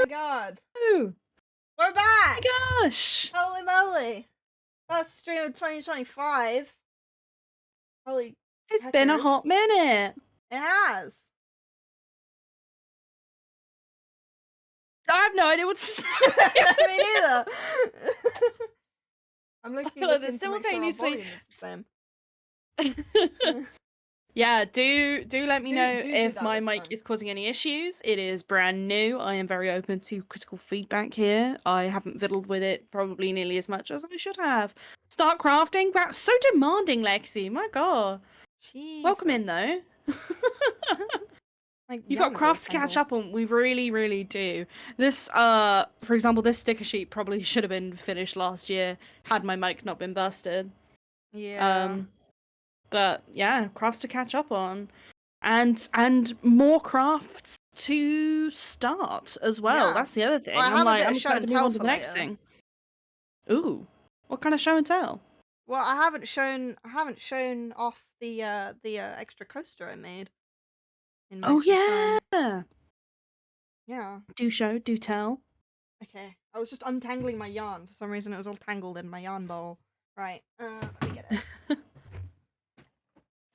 my god. Oh We're back! my gosh! Holy moly! First stream of 2025. Holy It's been a heckers. hot minute. It has. I have no idea what to say. Me neither. I'm looking Like, to simultaneously- make sure our volume is the same. Yeah, do let me know do if that my this mic time. is causing any issues. It is brand new. I am very open to critical feedback here. I haven't fiddled with it probably nearly as much as I should have. Start crafting? Wow, so demanding, Lexi. My god. Welcome in, though. You got crafts to catch up on. We really, really do. This, for example, this sticker sheet probably should have been finished last year had my mic not been busted. Yeah. But yeah, crafts to catch up on, and more crafts to start as well. Yeah. That's the other thing. Well, I have a bit I'm of show excited and to move tell on to for the next later. thing. Ooh, what kind of show and tell? Well, I haven't shown off the extra coaster I made. In my Oh free time. yeah. Yeah. Do show, do tell. Okay, I was just untangling my yarn. For some reason, it was all tangled in my yarn bowl. Right, let me get it.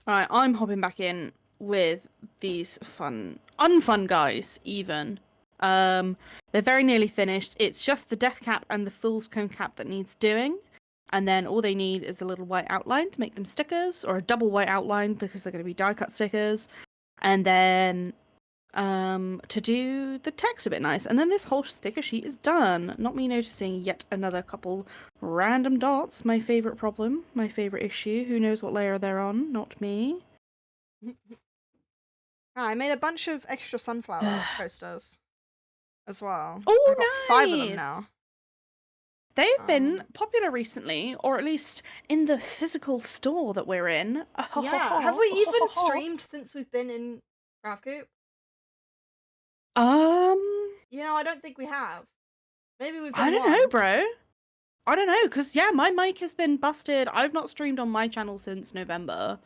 Alright, I'm hopping back in with these unfun guys, even. They're very nearly finished. It's just the death cap and the fool's cone cap that needs doing. And then all they need is a little white outline to make them stickers, or a double white outline because they're going to be die cut stickers. And then to do the text a bit nice. And then this whole sticker sheet is done. Not me noticing yet another couple random dots. My favourite problem. My favourite issue. Who knows what layer they're on? Not me. I made a bunch of extra sunflower coasters as well. Oh, I've got 5 of them now. They've been popular recently, or at least in the physical store that we're in. Yeah, have we even streamed since we've been in Craft Coop? You know, I don't think we have. Maybe we've done I don't know, bro. I don't know, because, yeah, my mic has been busted. I've not streamed on my channel since November.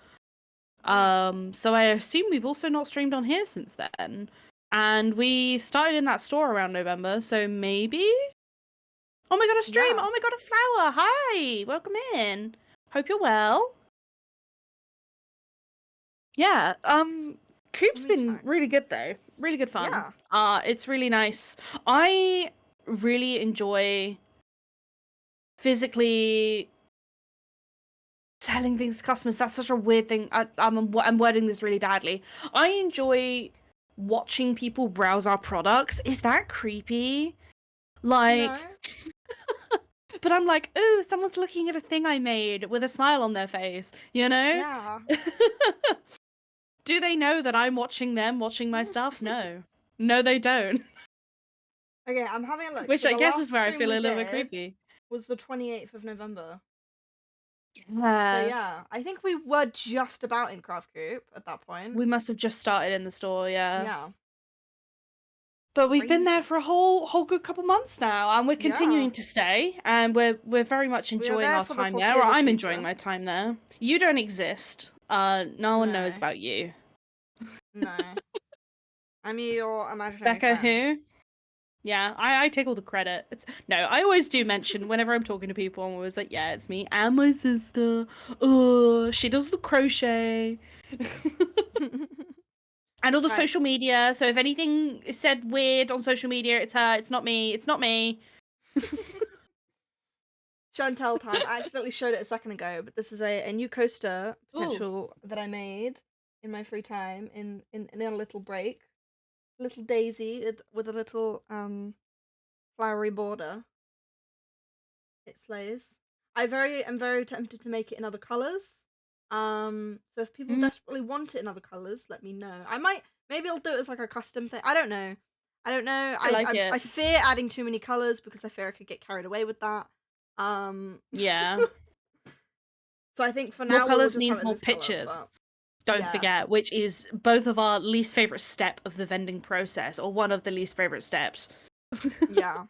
So I assume we've also not streamed on here since then. And we started in that store around November, so maybe? Oh my god, a stream! Yeah. Oh my god, a flower! Hi! Welcome in! Hope you're well. Yeah, Coop's been really good though. Really good fun. Yeah. It's really nice. I really enjoy physically selling things to customers. That's such a weird thing. I'm wording this really badly. I enjoy watching people browse our products. Is that creepy? Like, no. But I'm like, ooh, someone's looking at a thing I made with a smile on their face, you know? Yeah. Do they know that I'm watching them watching my stuff? No. No, they don't. Okay, I'm having a look. Which so I guess is where I feel a little bit creepy. Was the 28th of November. Yeah. So yeah, I think we were just about in Craft Coop at that point. We must have just started in the store, yeah. Yeah. But we've been there for a whole good couple months now, and we're continuing to stay, and we're very much enjoying our time there. Or I'm enjoying my time there. You don't exist. No one knows about you. No. I'm your imaginary Becca, friend. who? Yeah, I take all the credit. No, I always do mention whenever I'm talking to people, I'm always like, yeah, it's me and my sister. Oh, she does the crochet. And all the social media, so if anything is said weird on social media, it's her, it's not me, it's not me. Show and tell time. I accidentally showed it a second ago, but this is a new coaster potential that I made in my free time in a little break. A little daisy with a little flowery border. It slays. I'm very tempted to make it in other colours. So if people desperately want it in other colours, let me know. Maybe I'll do it as like a custom thing. I don't know. I fear adding too many colours because I fear I could get carried away with that. Yeah. So I think for now more colours means more pictures. Don't forget, which is both of our least favourite step of the vending process, or one of the least favourite steps. Yeah.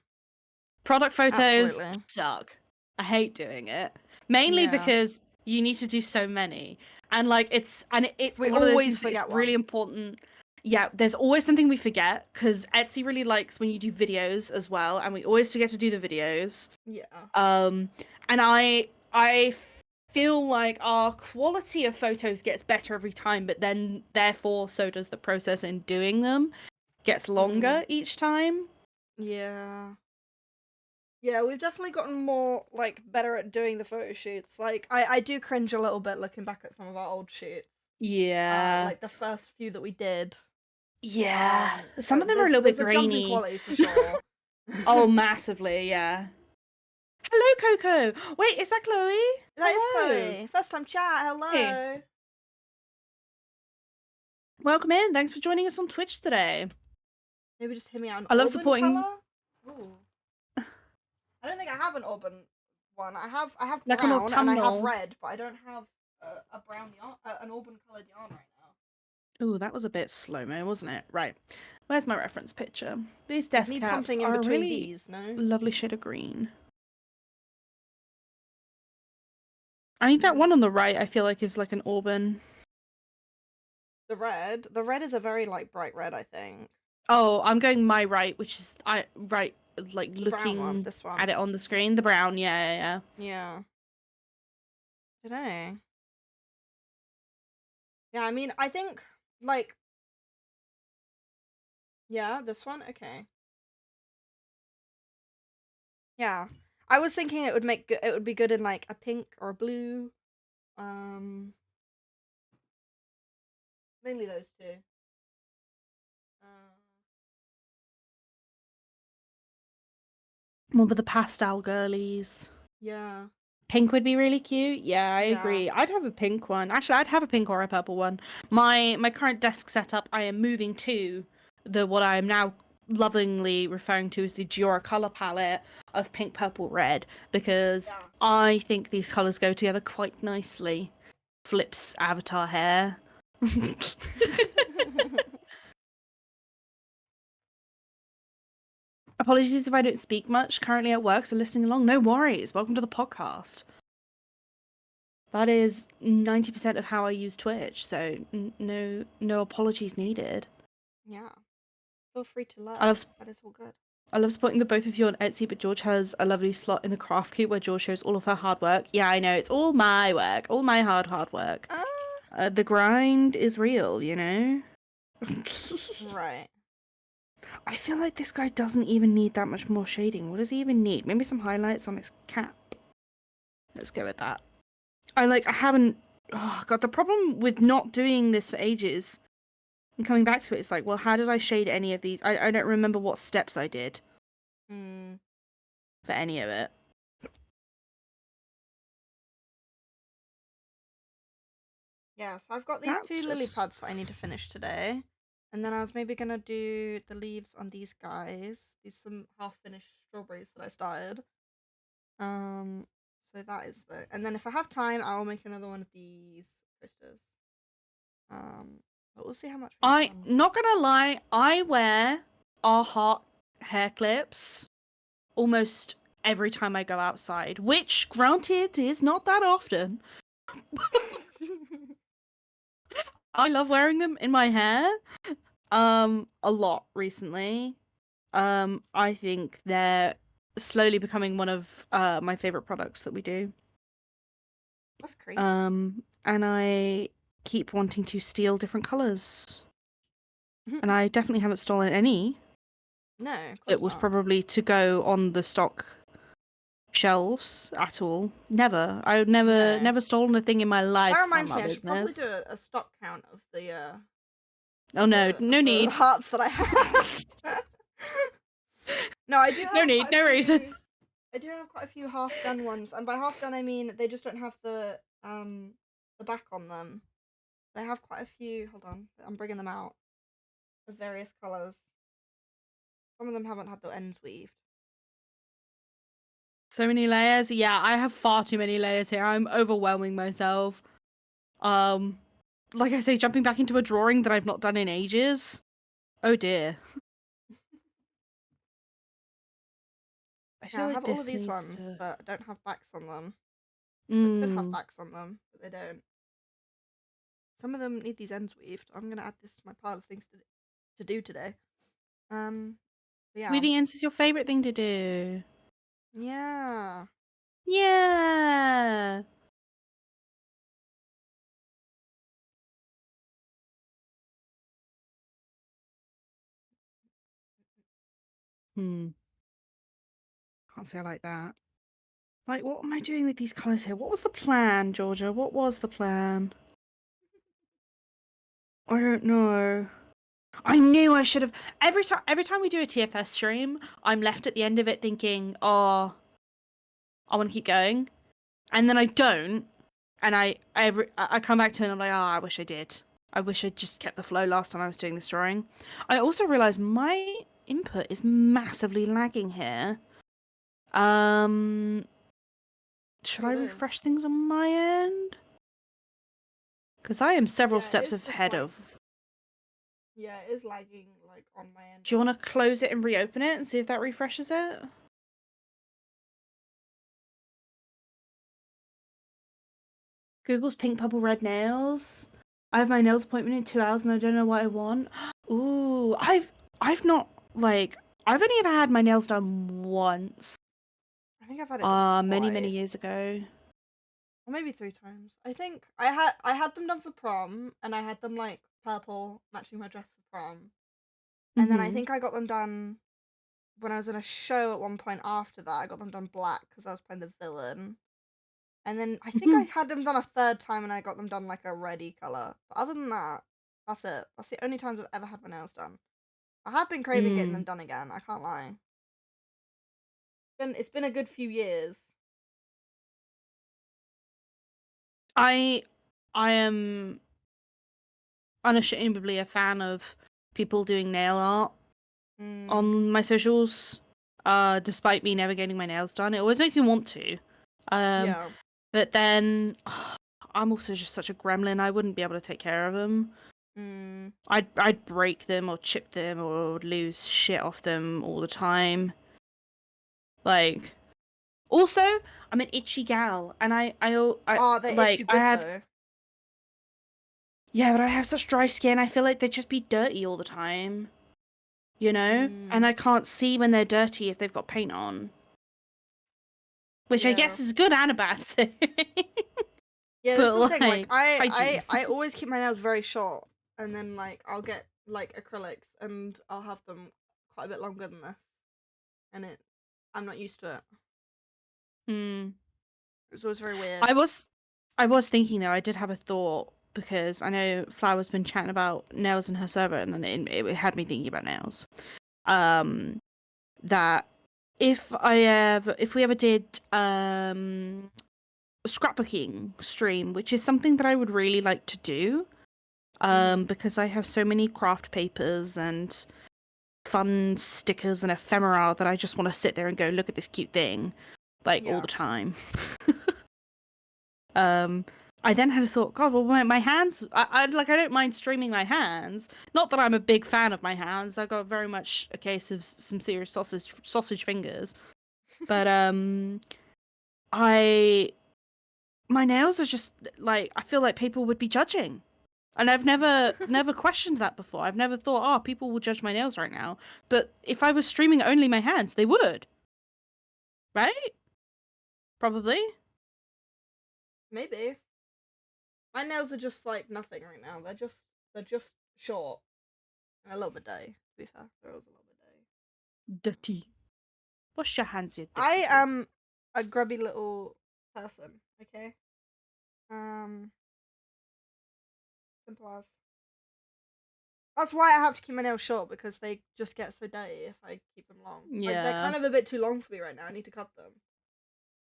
Product photos suck. I hate doing it. Mainly because you need to do so many. And like it's one of those things that's really important. Yeah, there's always something we forget because Etsy really likes when you do videos as well, and we always forget to do the videos. Yeah. And I feel like our quality of photos gets better every time, but then therefore so does the process in doing them. Gets longer each time. Yeah. Yeah, we've definitely gotten more like better at doing the photo shoots. Like I do cringe a little bit looking back at some of our old shoots. Yeah. Like the first few that we did. Yeah. Some of them are a There's little bit a jump in grainy. quality for sure. Oh, massively, yeah. Hello, Coco. Wait, is that Chloe? That is Hello. Chloe. First time chat. Hello. Hey. Welcome in. Thanks for joining us on Twitch today. Maybe just hit me out an I love auburn supporting. color. Ooh. I don't think I have an auburn one. I have That kind of brown and I have autumnal. red, but I don't have a brown yarn, an auburn colored yarn right now. Ooh, that was a bit slow-mo, wasn't it? Right. Where's my reference picture? These I death need caps something in are a between really these, no? lovely shade of green. I need that one on the right, I feel like is like an auburn. The red is a very like bright red, I think. Oh, I'm going my right, which is right, like The brown one, looking this one. at it on the screen. The brown, yeah. Yeah. Today. Yeah, I mean, I think like yeah, this one. Okay. Yeah, I was thinking it would be good in like a pink or a blue. Um, Mainly those two. Uh, One with the pastel girlies. yeah. Pink would be really cute. Yeah, I Yeah. agree. I'd have a pink one. Actually, I'd have a pink or a purple one. My current desk setup, I am moving to the what I am now lovingly referring to as the Dior color palette of pink, purple, red because Yeah. I think these colors go together quite nicely. Flips avatar hair. Apologies if I don't speak much. Currently at work, so listening along. No worries. Welcome to the podcast. That is 90% of how I use Twitch, so no apologies needed. Yeah. Feel free to I lurk. love That is all good. I love supporting the both of you on Etsy, but George has a lovely slot in the Craft Coop where George shows all of her hard work. Yeah, I know, it's all my work, all my hard work. The grind is real, you know? Right. I feel like this guy doesn't even need that much more shading. What does he even need? Maybe some highlights on his cap. Let's go with that. I haven't... Oh, God, the problem with not doing this for ages and coming back to it is like, well, how did I shade any of these? I don't remember what steps I did for any of it. Yeah, so I've got these That's two lily just... pads that I need to finish today. And then I was maybe gonna do the leaves on these guys. These some half-finished strawberries that I started. So that is the... And then if I have time, I will make another one of these posters. But we'll see how much we've done. Not gonna lie, I wear our heart hair clips almost every time I go outside, which, granted, is not that often. I love wearing them in my hair, a lot recently. I think they're slowly becoming one of my favorite products that we do. That's crazy. And I keep wanting to steal different colors. And I definitely haven't stolen any. No, of course It was not. probably to go on the stock shelves at all. Never. I would never stolen a thing in my life That from reminds our me, I should probably business. do a stock count of the Oh no, no the need. hearts that I have. No, I do have No need, no reason. I do have quite a few half done ones, and by half done I mean they just don't have the back on them. I have quite a few. Hold on, I'm bringing them out of various colors. Some of them haven't had the ends weaved. So many layers. Yeah, I have far too many layers here. I'm overwhelming myself. Like I say, jumping back into a drawing that I've not done in ages. Oh dear. I feel Yeah, I like have all this of these needs ones to... that don't have backs on them. That could have backs on them, but they don't. some of them need these ends weaved. I'm gonna add this to my pile of things to do today. Yeah. Weaving ends is your favorite thing to do. Yeah. Yeah. Can't say I like that. Like, what am I doing with these colours here? What was the plan, Georgia? What was the plan? I don't know. I knew I should have. Every time we do a TFS stream, I'm left at the end of it thinking, oh, I want to keep going, and then I don't, and I come back to it and I'm like, oh, I wish I did. I wish I'd just kept the flow last time I was doing this drawing. I also realised my input is massively lagging here. Should I refresh things on my end? Because I am several steps ahead of. Yeah, it is lagging like on my end. Do you want to close it and reopen it and see if that refreshes it? Google's pink, purple, red nails. I have my nails appointment in 2 hours and I don't know what I want. Ooh, I've not like I've only ever had my nails done once. I think I've had it done many years ago. Or maybe 3 times. I think I had them done for prom, and I had them like purple matching my dress for prom. And then I think I got them done when I was in a show at one point after that. I got them done black because I was playing the villain. And then I think I had them done a 3rd time and I got them done like a reddy colour. But other than that, that's it. That's the only times I've ever had my nails done. I have been craving getting them done again, I can't lie. It's been a good few years. I am unashamedly a fan of people doing nail art on my socials. Despite me never getting my nails done, it always makes me want to. Yeah. But then I'm also just such a gremlin. I wouldn't be able to take care of them. I'd break them or chip them or lose shit off them all the time. Like, also, I'm an itchy gal, and I they like itch you good, I have. though. Yeah, but I have such dry skin. I feel like they'd just be dirty all the time. You know, and I can't see when they're dirty if they've got paint on. Which I guess is a good and a bad thing. Yeah, that's the thing. Like, I always keep my nails very short, and then like I'll get like acrylics, and I'll have them quite a bit longer than this, and I'm not used to it. It's always very weird. I was thinking though. I did have a thought because I know Flower's been chatting about nails in her server, and it had me thinking about nails. That if we ever did scrapbooking stream, which is something that I would really like to do, because I have so many craft papers and fun stickers and ephemera that I just want to sit there and go, look at this cute thing, like all the time. I then had a thought, God, well, my hands, I don't mind streaming my hands. Not that I'm a big fan of my hands. I got very much a case of some serious sausage fingers. But my nails are just like, I feel like people would be judging. And I've never questioned that before. I've never thought, oh, people will judge my nails right now. But if I was streaming only my hands, they would. Right? Probably. Maybe. My nails are just like nothing right now. They're just short and a little bit dirty. To be fair, they're always a little bit dirty. Dirty. Wash your hands, you dirty. I am a grubby little person. Okay. Simple as. That's why I have to keep my nails short, because they just get so dirty if I keep them long. Yeah. Like, they're kind of a bit too long for me right now. I need to cut them.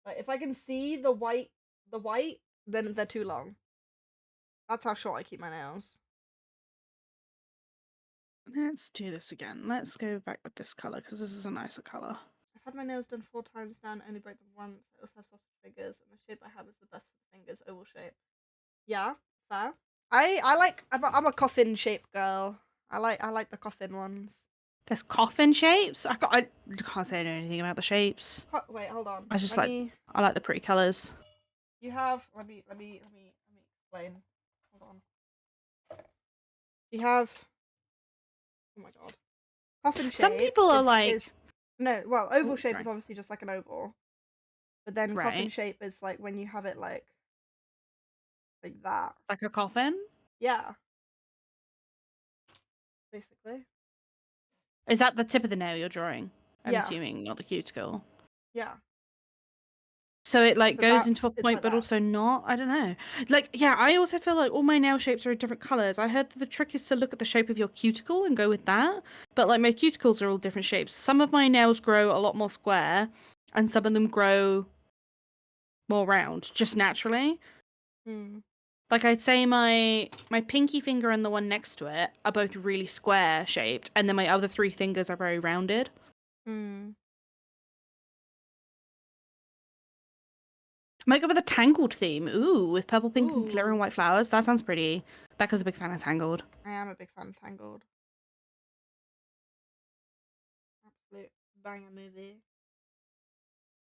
Like, if I can see the white, then they're too long. That's how short I keep my nails. Let's do this again. Let's go back with this color because this is a nicer color. I've had my nails done 4 times now and only break them once. I also have sausage fingers, and the shape I have is the best for the fingers, oval shape. Yeah, fair. I'm a coffin shape girl. I like the coffin ones. There's coffin shapes? I can't say anything about the shapes. Wait, hold on. I like the pretty colors. You have let me explain. Hold on. You have, oh my god, coffin Some shape people are is like, no, well, oval oh, shape sorry. is obviously just like an oval, but then coffin Right, shape is like when you have it like that. like a coffin. Yeah, basically. Is that the tip of the nail you're drawing? I'm Yeah, assuming, not the cuticle. yeah. So it like But goes into a it's point, like but that. also not. I don't know. Like, yeah, I also feel like all my nail shapes are different colors. I heard that the trick is to look at the shape of your cuticle and go with that. But like my cuticles are all different shapes. Some of my nails grow a lot more square, and some of them grow more round, just naturally. Hmm. Like I'd say my pinky finger and the one next to it are both really square shaped, and then my other three fingers are very rounded. Hmm. Might go with a tangled theme. Ooh, with purple, pink, and glittering Ooh. white flowers. That sounds pretty. Becca's a big fan of tangled. I am a big fan of Tangled. Absolute banger movie.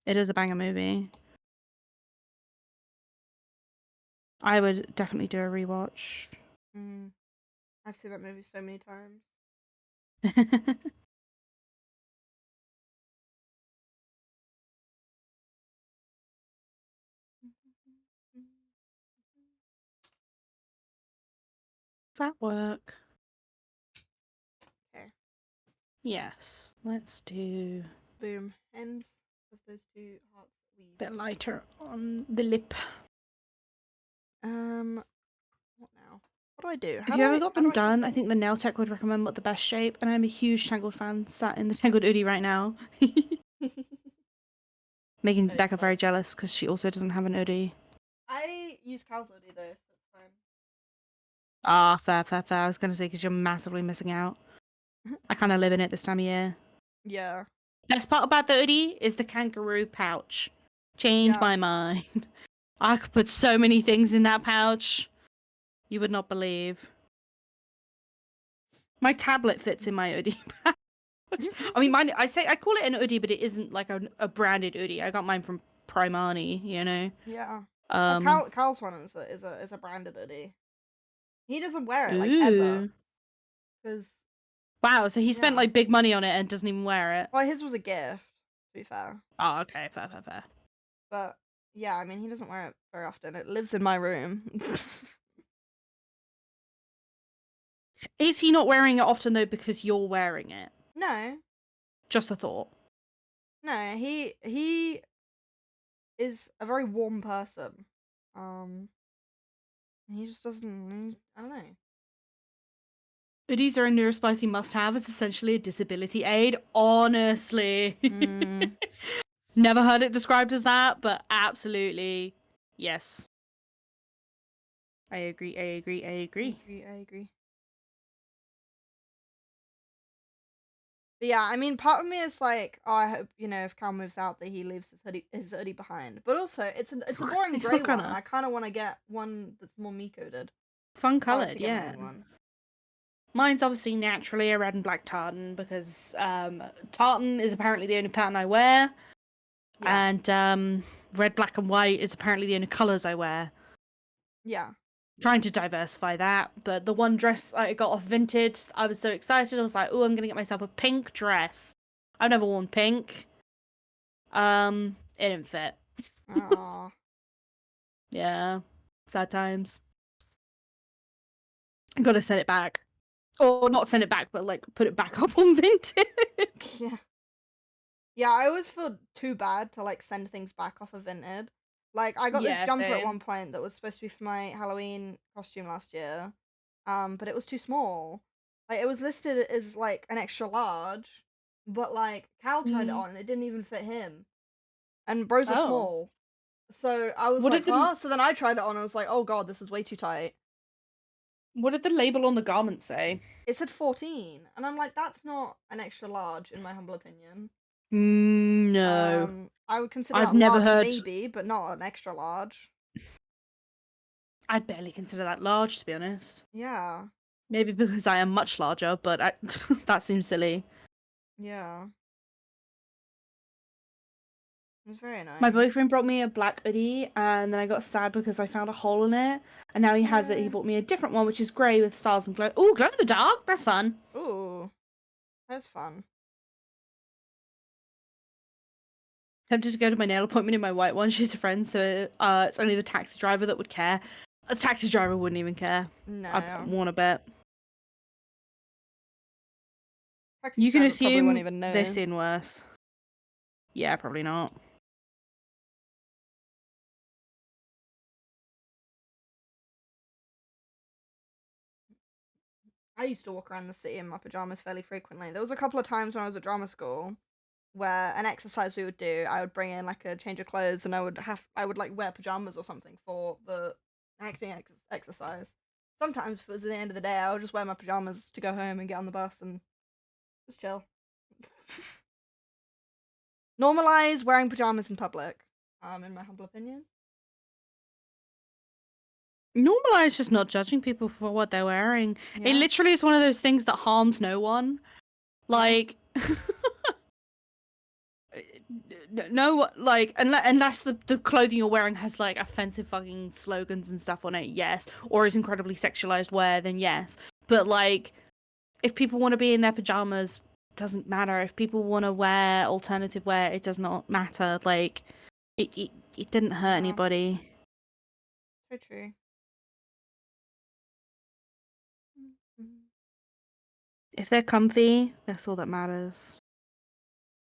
It is a banger movie. I would definitely do a rewatch. Hmm. I've seen that movie so many times. Does that work? Okay. Yes. Let's do Boom. Ends of those two hearts a weave. bit lighter on the lip. What now? What do I do? If you ever got How them do I put done, I this? think the nail tech would recommend what the best shape, and I'm a huge Tangled fan, sat in the Tangled Oodie right now. Making That is Becca very fun. jealous because she also doesn't have an Oodie. I use Calzone though, so it's fine. Ah, fair, fair, fair. I was going to say because you're massively missing out. I kind of live in it this time of year. Yeah. Best part about the Oodie is the kangaroo pouch. Change Yeah. my mind. I could put so many things in that pouch. You would not believe. My tablet fits in my Oodie pouch. I mean, mine. I call it an Oodie, but it isn't like a branded Oodie. I got mine from Primani, you know. Yeah. Well, Um. Cal's one is a branded hoodie. He doesn't wear it like ever, Ooh. because Wow. So he spent yeah. like big money on it and doesn't even wear it. Well, his was a gift, to be fair. Oh, okay. Fair, fair, fair. But yeah, I mean, he doesn't wear it very often. It lives in my room. Is he not wearing it often though because you're wearing it? No, Just a thought. no, he is a very warm person. Um, he just doesn't. I don't know. Hoodies are a neurospicy must-have. It's essentially a disability aid. Honestly. Mm, Never heard it described as that, but absolutely. Yes. I agree, I agree, I I agree. agree. I agree. But yeah, I mean, part of me is like, oh, I hope if Cal moves out, that he leaves his hoodie behind. But also, it's a boring It's grey not one, and gonna. I kind of want to get one that's more me coded. Fun If I was coloured, to get my yeah. own one. Mine's obviously naturally a red and black tartan because tartan is apparently the only pattern I wear, Yeah, and red, black, and white is apparently the only colours I wear. yeah. Trying to diversify that, but the one dress I got off Vinted, I was so excited. I was like, "Oh, I'm gonna get myself a pink dress." I've never worn pink. It didn't fit. Aw. Yeah, sad times. Gotta send it back, or not send it back, but like put it back up on Vinted. Yeah. Yeah, I always feel too bad to like send things back off of Vinted. Like I got this Yeah, jumper at same. one point that was supposed to be for my Halloween costume last year. But it was too small. Like it was listed as like an extra large, but like Cal tried it Mm. on and it didn't even fit him. And bros are Oh, small. So I was what like, did the huh? So then I tried it on and I was like, oh god, this is way too tight. what did the label on the garment say? It said 14. And I'm like, that's not an extra large in my humble opinion. No, I would consider I've that never large heard. maybe, but not an extra large. I'd barely consider that large, to be honest. Yeah. Maybe because I am much larger, but that seems silly. Yeah. It was very My annoying. boyfriend brought me a black hoodie, and then I got sad because I found a hole in it, and now he has it. He bought me a different one, which is grey with stars and glow. Oh, glow in the dark! That's fun. Ooh, that's fun. Tempted to go to my nail appointment in my white one. She's a friend, so it's only the taxi driver that would care. A taxi driver wouldn't even care. I No. want to bet. Taxi You can driver probably won't assume even they've know. seen worse. Yeah, probably not. I used to walk around the city in my pajamas fairly frequently. There was a couple of times when I was at drama school where an exercise we would do, I would bring in like a change of clothes and I would like wear pajamas or something for the acting exercise. Sometimes if it was at the end of the day, I would just wear my pajamas to go home and get on the bus and just chill. Normalize wearing pajamas in public, in my humble opinion. Normalize just not judging people for what they're wearing. Yeah. It literally is one of those things that harms no one. Like, no, like, unless the clothing you're wearing has like offensive fucking slogans and stuff on it, yes, or is incredibly sexualized wear, then yes. But like, if people want to be in their pajamas, doesn't matter. If people want to wear alternative wear, it does not matter. Like, it didn't hurt anybody. So true. If they're comfy, that's all that matters.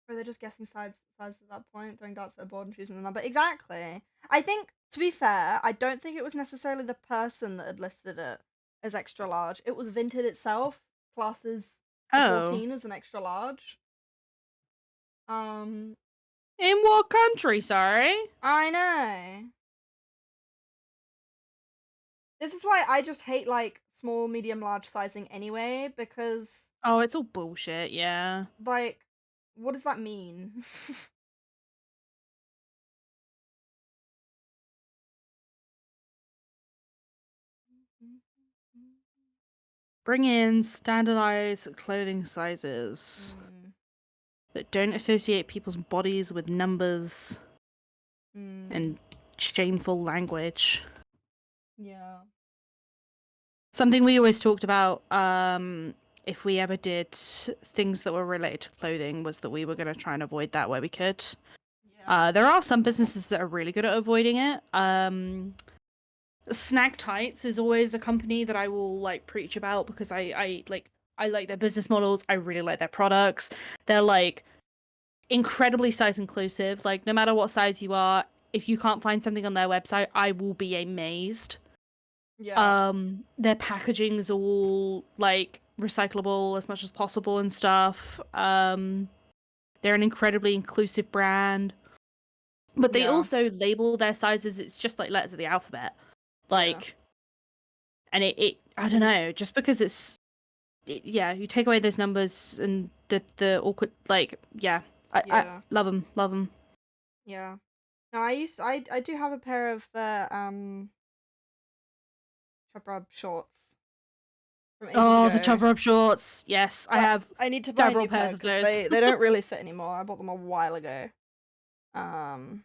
Or they're just guessing sizes at that point, throwing darts at a board and choosing the number. Exactly. I think, to be fair, I don't think it was necessarily the person that had listed it as extra large. It was Vinted itself, classes a 14 as an extra large. In what country, sorry? I know. This is why I just hate, like, small, medium, large sizing anyway, because... Oh, it's all bullshit, yeah. Like, what does that mean? Bring in standardized clothing sizes that don't associate people's bodies with numbers and shameful language. Yeah. Something we always talked about, if we ever did things that were related to clothing, was that we were going to try and avoid that where we could. Yeah. There are some businesses that are really good at avoiding it. Snag Tights is always a company that I will like preach about because I like their business models. I really like their products. They're like incredibly size inclusive. Like no matter what size you are, if you can't find something on their website, I will be amazed. Yeah. Their packaging is all like recyclable as much as possible and stuff. They're an incredibly inclusive brand. But they also label their sizes, it's just like letters of the alphabet. Like, and it I don't know, just because yeah, you take away those numbers and the awkward, like, yeah, I love them. Yeah. No, I do have a pair of the chub rub shorts from ages ago. The chub rub shorts, yes, but I have. I need to buy several a new pair pairs of because those. they don't really fit anymore. I bought them a while ago. I've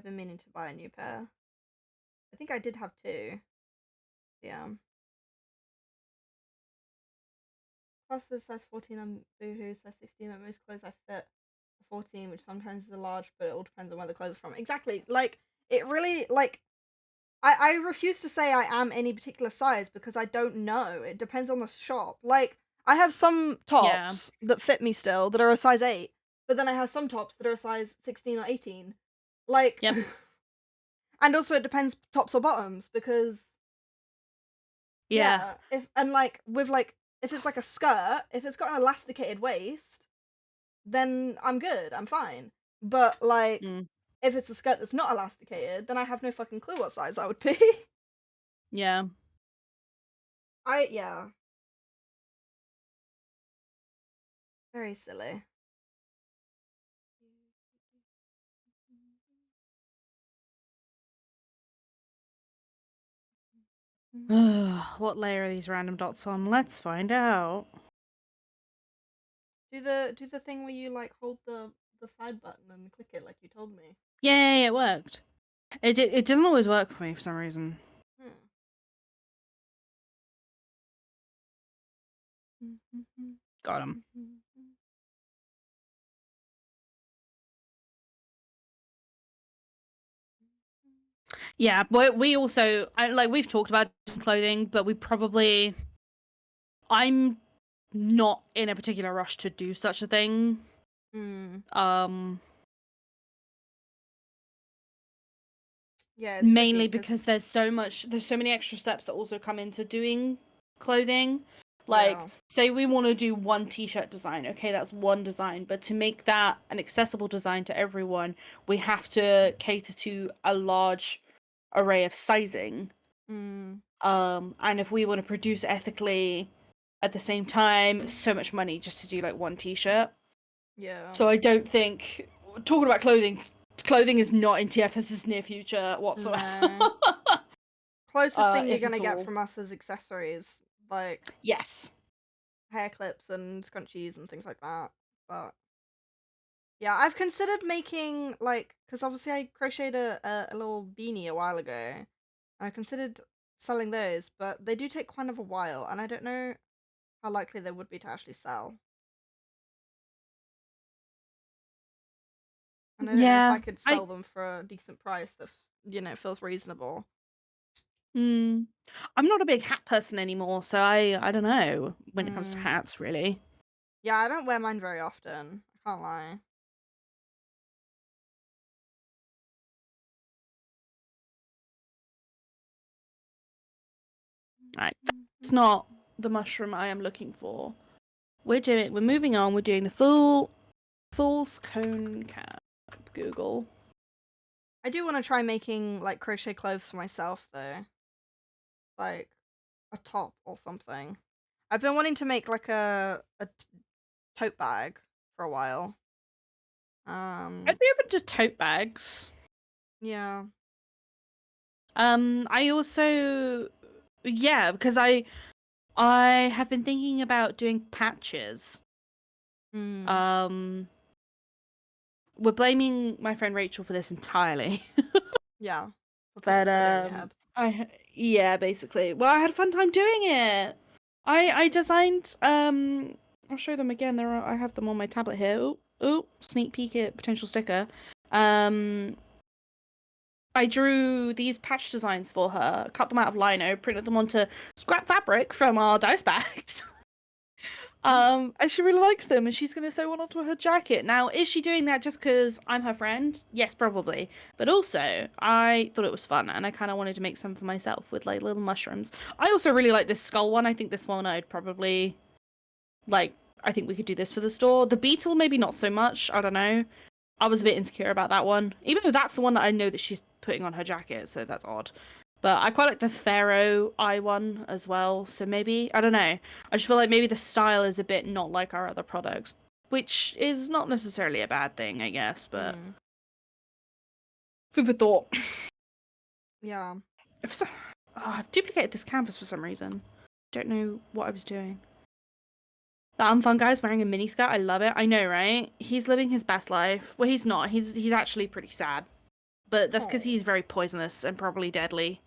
been meaning to buy a new pair. I think I did have two. Yeah. Plus size 14 on Boohoo, size 16, but most clothes I fit a 14, which sometimes is a large, but it all depends on where the clothes are from. Exactly. Like, it really, like, I refuse to say I am any particular size because I don't know. It depends on the shop. Like, I have some tops that fit me still that are a size 8, but then I have some tops that are a size 16 or 18. Like, yep. And also it depends tops or bottoms because if it's like a skirt, if it's got an elasticated waist, then I'm good, I'm fine. But like if it's a skirt that's not elasticated, then I have no fucking clue what size I would be. Yeah. Very silly. What layer are these random dots on? Let's find out. Do the thing where you like hold the the side button and click it like you told me. Yay, it worked. It doesn't always work for me for some reason. Got him. Yeah, but we also we've talked about clothing, but I'm not in a particular rush to do such a thing. Yeah, it's mainly tricky, because there's so many extra steps that also come into doing clothing. Like, say we want to do one t-shirt design. Okay, that's one design, but to make that an accessible design to everyone, we have to cater to a large array of sizing. And if we want to produce ethically at the same time, so much money just to do like one t-shirt. Yeah. So I don't think talking about clothing is not in TFS's near future whatsoever. No. Closest thing you're if gonna at get all. from us is accessories, like Yes. hair clips and scrunchies and things like that. But yeah, I've considered making because obviously I crocheted a little beanie a while ago, and I considered selling those, but they do take kind of a while, and I don't know how likely they would be to actually sell. And I don't know if I could sell them for a decent price that feels reasonable. I'm not a big hat person anymore, so I don't know when it comes to hats, really. Yeah, I don't wear mine very often. I can't lie. Right, that's not the mushroom I am looking for. We're moving on. We're doing the fool's cone cap. Google. I do want to try making like crochet clothes for myself though, like a top or something. I've been wanting to make like a tote bag for a while. I'd be open to tote bags. Yeah. I also, yeah, because I have been thinking about doing patches. We're blaming my friend Rachel for this entirely. Yeah. But yeah, basically. Well, I had a fun time doing it. I designed I'll show them again. I have them on my tablet here. Oh, sneak peek at potential sticker. I drew these patch designs for her, cut them out of lino, printed them onto scrap fabric from our dice bags. And she really likes them, and she's going to sew one onto her jacket. Now, is she doing that just because I'm her friend? Yes, probably. But also, I thought it was fun, and I kind of wanted to make some for myself with, like, little mushrooms. I also really like this skull one. I think this one I'd probably, I think we could do this for the store. The beetle, maybe not so much. I don't know. I was a bit insecure about that one. Even though that's the one that I know that she's putting on her jacket, so that's odd. But I quite like the Pharaoh eye one as well, so maybe, I don't know. I just feel like maybe the style is a bit not like our other products, which is not necessarily a bad thing, I guess, but food for thought. Yeah. I've duplicated this canvas for some reason. Don't know what I was doing. That unfun guy's wearing a miniskirt. I love it. I know, right? He's living his best life. Well, he's not. He's actually pretty sad. But that's because he's very poisonous and probably deadly.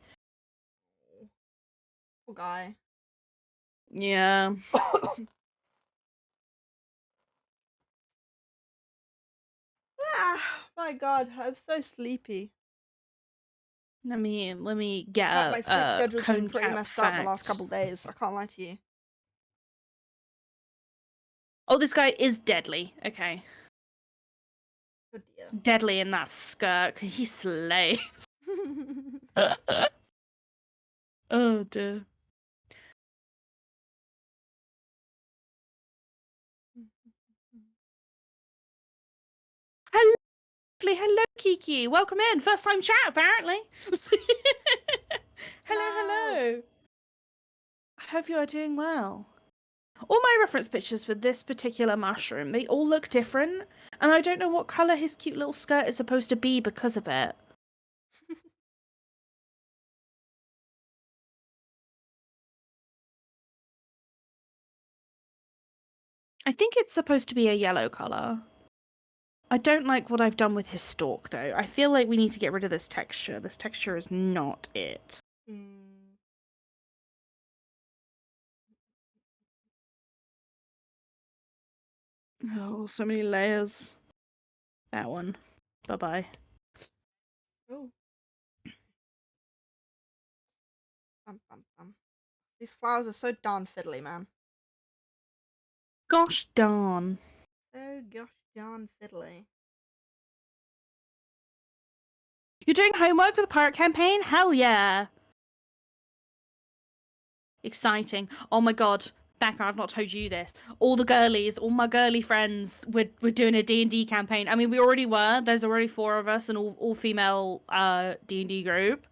Poor guy. Yeah. My God, I'm so sleepy. Let me get My sleep schedule's been pretty messed fact. up the last couple days. I can't lie to you. Oh, this guy is deadly. Okay. Good dear. Deadly in that skirt. He slays. Oh dear. Hello, Kiki. Welcome in. First time chat, apparently. Hello. I hope you are doing well. All my reference pictures for this particular mushroom, they all look different, and I don't know what colour his cute little skirt is supposed to be because of it. I think it's supposed to be a yellow colour. I don't like what I've done with his stalk, though. I feel like we need to get rid of this texture. This texture is not it. Oh, so many layers. That one. Bye-bye. Oh. These flowers are so darn fiddly, man. Gosh darn. So gosh darn fiddly. You're doing homework for the pirate campaign? Hell yeah. Exciting. Oh my god. Becca, I've not told you this. All the girlies, all my girly friends, we're doing a D&D campaign. I mean, we already were. There's already 4 of us, an all female D&D group.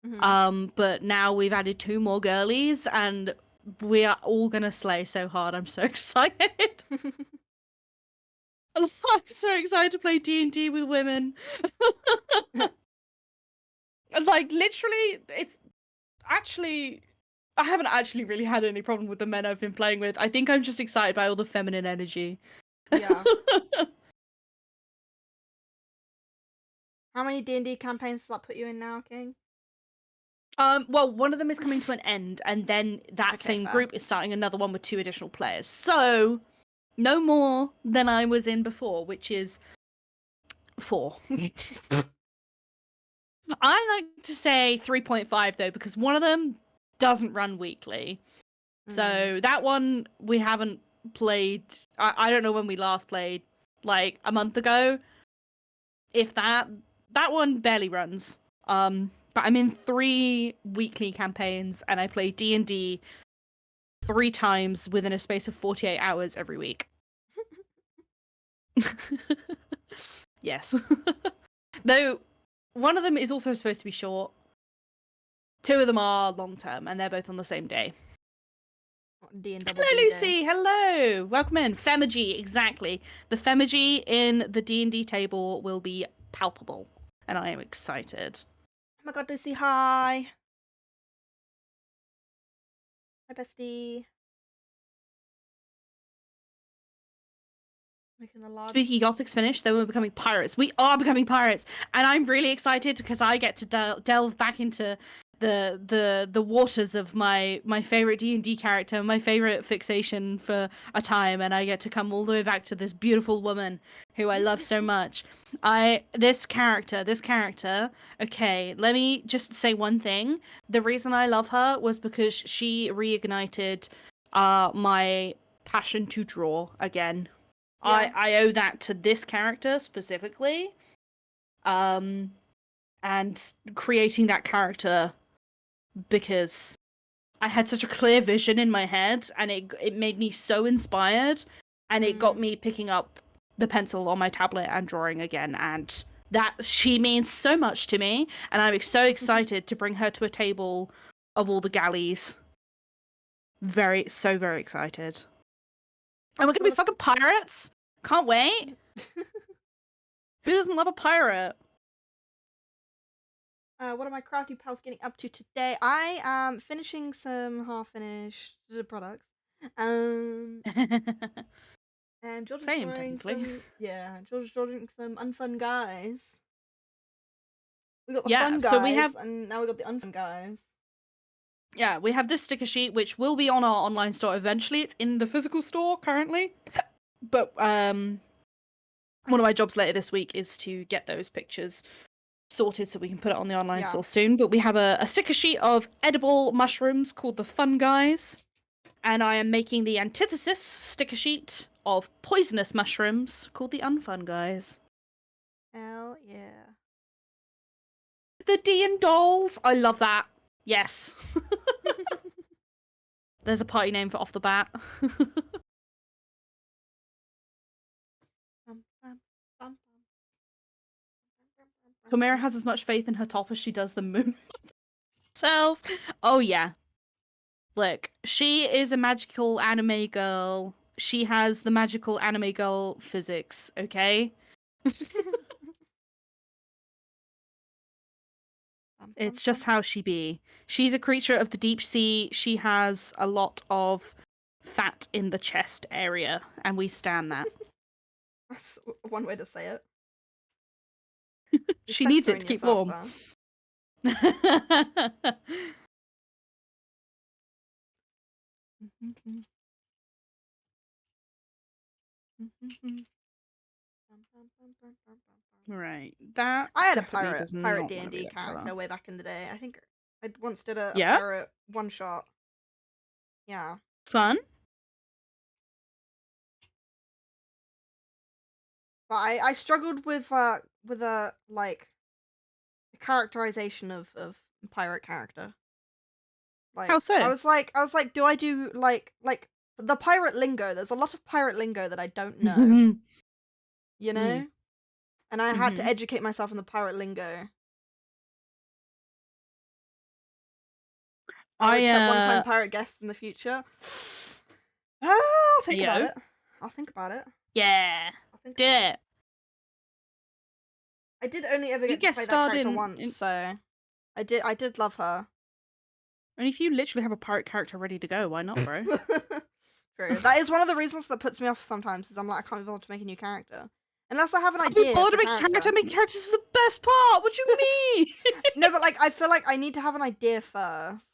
But now we've added 2 more girlies, and we are all gonna slay so hard. I'm so excited. I'm so excited to play D&D with women. Like, literally, it's actually... I haven't actually really had any problem with the men I've been playing with. I think I'm just excited by all the feminine energy. Yeah. How many D&D campaigns does that put you in now, King? Well, one of them is coming to an end, and then that same group is starting another one with 2 additional players. So, no more than I was in before, which is 4. I like to say 3.5 though, because one of them doesn't run weekly. So that one we haven't played. I don't know when we last played, like a month ago. If that one barely runs. But I'm in 3 weekly campaigns, and I play D&D 3 times within a space of 48 hours every week. Yes. Though one of them is also supposed to be short. 2 of them are long term, and they're both on the same day. Hello, Lucy. Hello. Welcome in. Femagy, exactly. The Femagy in the D&D table will be palpable, and I am excited. Oh my god, Lucy, hi. Hi, bestie. Making the large... Spooky Gothic's finished, then we're becoming pirates. We are becoming pirates, and I'm really excited because I get to delve back into the waters of my favorite D&D character, my favorite fixation for a time, and I get to come all the way back to this beautiful woman who I love so much. This character, okay, let me just say one thing. The reason I love her was because she reignited my passion to draw again. Yeah. I owe that to this character specifically. And creating that character, because I had such a clear vision in my head, and it made me so inspired, and it got me picking up the pencil on my tablet and drawing again, and that she means so much to me, and I'm so excited to bring her to a table of all the galleys. Very excited. And we're gonna be fucking pirates! Can't wait! Who doesn't love a pirate? What are my crafty pals getting up to today? I am finishing some half-finished products. And George is drawing some... Yeah, George is drawing some unfun guys. We got the fun guys, so and now we got the unfun guys. Yeah, we have this sticker sheet, which will be on our online store eventually. It's in the physical store currently. But one of my jobs later this week is to get those pictures sorted so we can put it on the online store soon. But we have a sticker sheet of edible mushrooms called the Fun Guys. And I am making the antithesis sticker sheet of poisonous mushrooms called the Unfun Guys. Hell yeah. The D&D dolls. I love that. Yes. There's a party name for off the bat. Tomira has as much faith in her top as she does the moon herself. Oh yeah. Look, she is a magical anime girl. She has the magical anime girl physics, okay? It's just how she be. She's a creature of the deep sea. She has a lot of fat in the chest area, and we stand that. That's one way to say it. She needs it to keep warm. Right. That I had a definitely pirate does not D&D want to be a character colour. way back in the day. I think I once did a Yeah? pirate one shot. Yeah. Fun? But I struggled with like the characterization of pirate character. How Like so? I was like, do I do like the pirate lingo? There's a lot of pirate lingo that I don't know, you know? And I had to educate myself in the pirate lingo. I would accept one-time pirate guests in the future. I'll think about it. I'll think about it. Yeah. I'll think Do about it. I did only ever get to play that character once, so I did love her. And if you literally have a pirate character ready to go, why not, bro? True. That is one of the reasons that puts me off sometimes, is I'm like, I can't be bothered to make a new character. Unless I have an idea. Bothered to make character. Making characters is the best part. What do you mean? No, but like I feel like I need to have an idea first,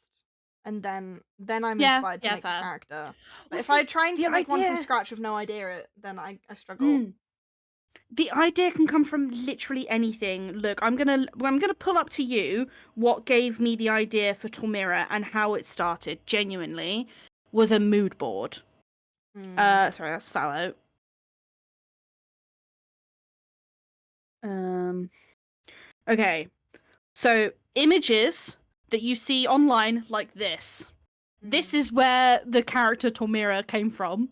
and then I'm inspired to make a character. But if I try to make one from scratch with no idea, then I struggle. The idea can come from literally anything. Look, I'm gonna pull up to you what gave me the idea for Tormira and how it started. Genuinely, was a mood board. Sorry, that's fallow. Okay, so images that you see online like this. This is where the character Tormira came from.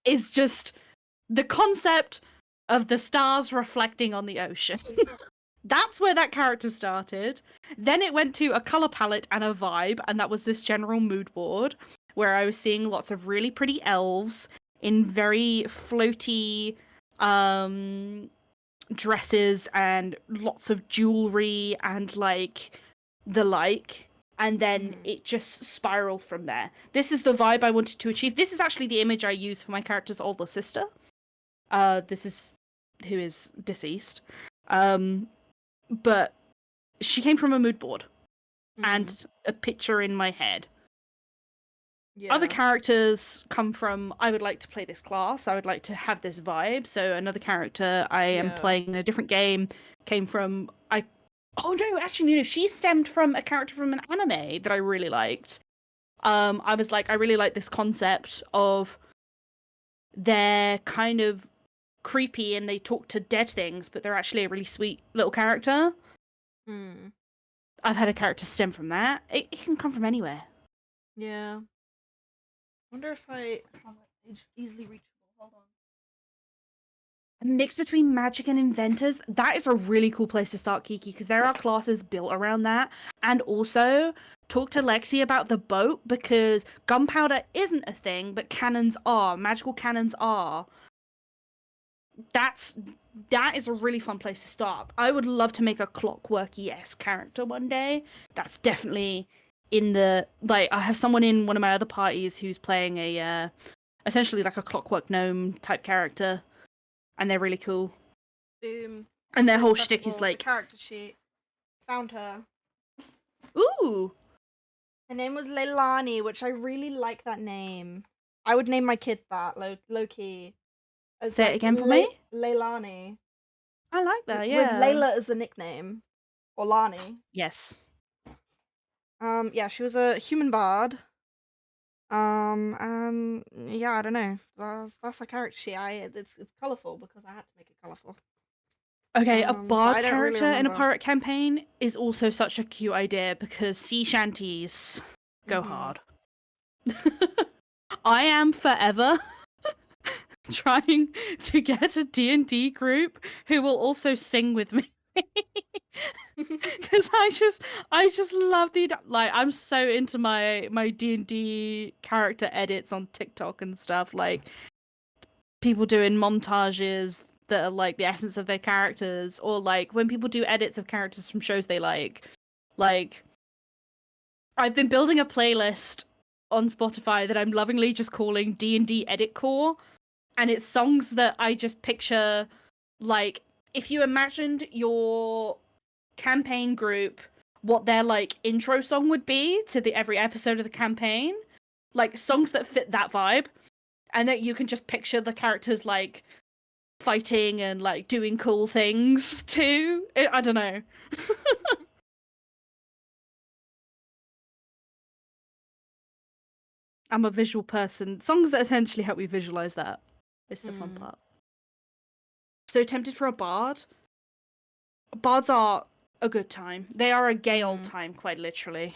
It's just the concept of the stars reflecting on the ocean. That's where that character started. Then it went to a color palette and a vibe, and that was this general mood board where I was seeing lots of really pretty elves in very floaty dresses and lots of jewelry and like the like. And then it just spiraled from there. This is the vibe I wanted to achieve. This is actually the image I use for my character's older sister. This is who is deceased. But she came from a mood board and a picture in my head. Yeah. Other characters come from, I would like to play this class, I would like to have this vibe. So another character I am playing in a different game came from, she stemmed from a character from an anime that I really liked. I was like, I really like this concept of they're kind of creepy and they talk to dead things, but they're actually a really sweet little character. I've had a character stem from that. It can come from anywhere. Yeah. I wonder if I have it easily reachable. Hold on. A mix between magic and inventors. That is a really cool place to start, Kiki, because there are classes built around that. And also, talk to Lexi about the boat, because gunpowder isn't a thing, but cannons are. Magical cannons are. That is a really fun place to start. I would love to make a clockworky-esque character one day. That's definitely in the, like, I have someone in one of my other parties who's playing a essentially like a clockwork gnome type character, and they're really cool. Boom. And their whole shtick is like, the character sheet. Found her. Ooh. Her name was Leilani, which I really like that name. I would name my kid that, low key. Say it again for me? Leilani. I like that, yeah. With Layla as a nickname. Or Lani. Yes. Yeah, she was a human bard. And yeah, I don't know. That's her character sheet. It's colourful because I had to make it colourful. Okay, a bard character in a pirate campaign is also such a cute idea because sea shanties go hard. I am forever trying to get a D&D group who will also sing with me. Because I just love I'm so into my D&D character edits on TikTok and stuff, like people doing montages that are like the essence of their characters, or like when people do edits of characters from shows they like I've been building a playlist on Spotify that I'm lovingly just calling D&D Edit Core, and it's songs that I just picture, like, if you imagined your campaign group, what their, like, intro song would be to every episode of the campaign, like, songs that fit that vibe, and that you can just picture the characters, like, fighting and, like, doing cool things, too. I don't know. I'm a visual person. Songs that essentially help me visualize that is the fun part. So tempted for a bard. Bards are a good time. They are a gay old time, quite literally.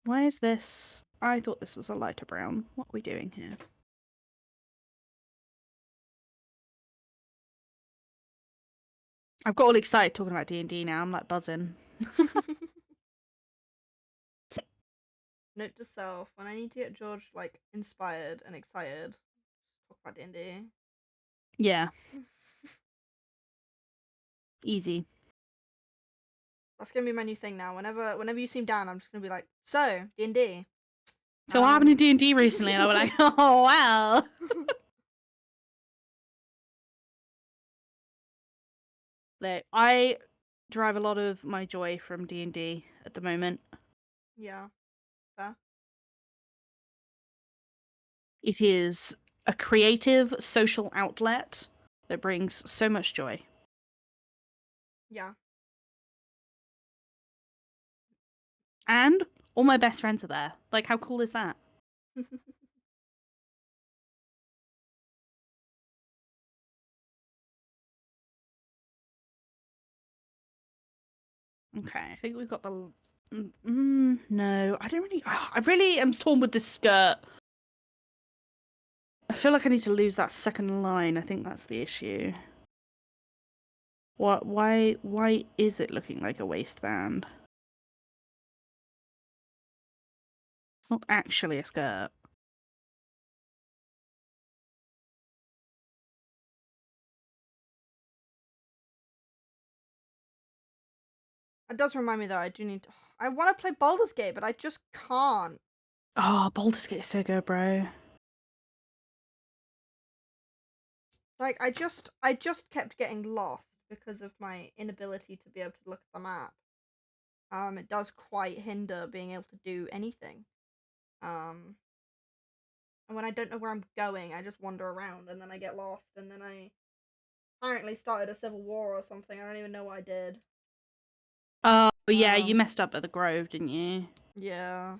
Why is this? I thought this was a lighter brown. What are we doing here? I've got all excited talking about D&D now. I'm like buzzing. Note to self: when I need to get George like inspired and excited, talk about D&D. Yeah. Easy. That's gonna be my new thing now. Whenever you seem down, I'm just gonna be like, so D&D. So what happened to D&D recently? And I was like, oh wow. Like, I derive a lot of my joy from D&D at the moment. Yeah. Fair. It is a creative social outlet that brings so much joy. Yeah. And all my best friends are there. Like, how cool is that? Okay, I think we've got the... no, I don't really... I really am torn with this skirt. I feel like I need to lose that second line. I think that's the issue. What? Why is it looking like a waistband? It's not actually a skirt. It does remind me though, I do need to... I want to play Baldur's Gate, but I just can't. Oh, Baldur's Gate is so good, bro. Like, I just kept getting lost because of my inability to be able to look at the map. It does quite hinder being able to do anything. And when I don't know where I'm going, I just wander around and then I get lost and then I apparently started a civil war or something. I don't even know what I did. Oh, yeah, you messed up at the Grove, didn't you? Yeah.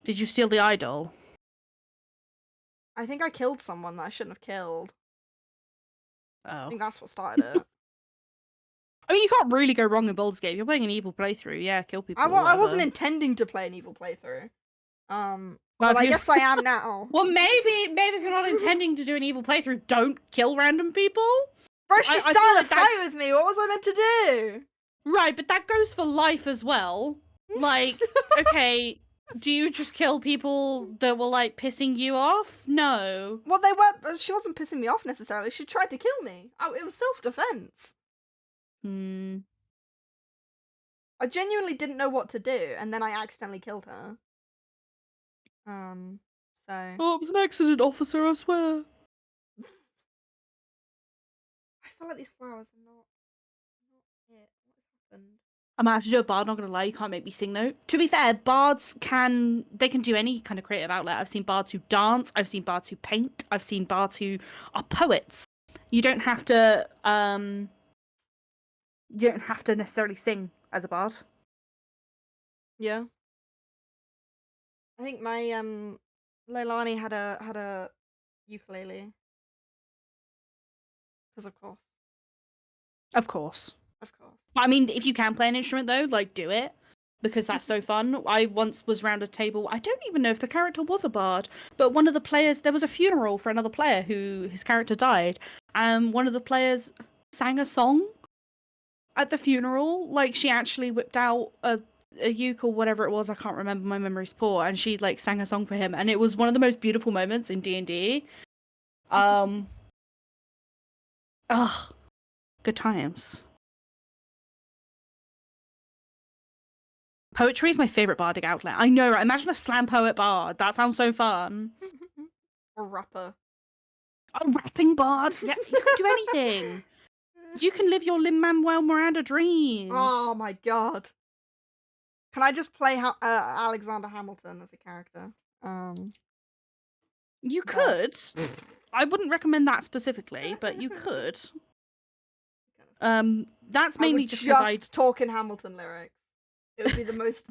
Did you steal the idol? I think I killed someone that I shouldn't have killed. I Oh. think that's what started it. I mean, you can't really go wrong in Baldur's Gate. If you're playing an evil playthrough, yeah, kill people. I wasn't intending to play an evil playthrough. Well, but I guess I am now. Well, maybe if you're not intending to do an evil playthrough, don't kill random people. Bro, she started a fight with me. What was I meant to do? Right, but that goes for life as well. Like, okay, do you just kill people that were, like, pissing you off? No. Well, they weren't. She wasn't pissing me off necessarily. She tried to kill me. It was self-defense. I genuinely didn't know what to do, and then I accidentally killed her. So. Oh, it was an accident, officer, I swear. I feel like these flowers are not it. What happened? I might have to do a bard, not gonna lie, you can't make me sing though. To be fair, bards can do any kind of creative outlet. I've seen bards who dance, I've seen bards who paint, I've seen bards who are poets. You don't have to necessarily sing as a bard. Yeah. I think my Leilani had a ukulele. Because of course. Of course. Of course. I mean, if you can play an instrument though, like, do it. Because that's so fun. I once was round a table, I don't even know if the character was a bard, but one of the players, there was a funeral for another player who, his character died, and one of the players sang a song at the funeral. Like, she actually whipped out a uke or whatever it was, I can't remember, my memory's poor, and she, like, sang a song for him, and it was one of the most beautiful moments in D&D. Ugh. Good times. Poetry is my favorite bardic outlet. I know, right? Imagine a slam poet bard. That sounds so fun. Or rapper. A rapping bard. Yeah, you can do anything. You can live your Lin-Manuel Miranda dreams. Oh my god. Can I just play Alexander Hamilton as a character? You could. I wouldn't recommend that specifically, but you could. That's mainly just because I talk in Hamilton lyrics. It would be the most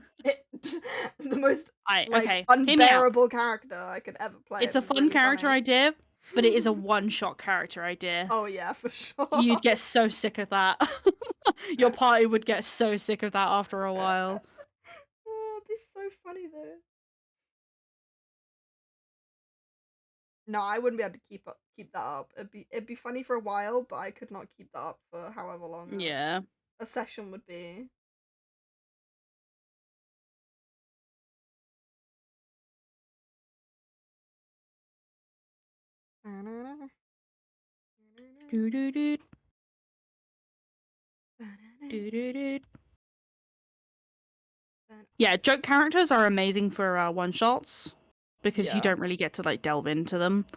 unbearable character I could ever play. It's a fun really character idea, but it is a one-shot character idea. Oh yeah, for sure. You'd get so sick of that. Your party would get so sick of that after a while. It'd be so funny though. No, I wouldn't be able to keep that up. It'd be funny for a while, but I could not keep that up for however long. Yeah. A session would be. Yeah, joke characters are amazing for one shots because you don't really get to like delve into them.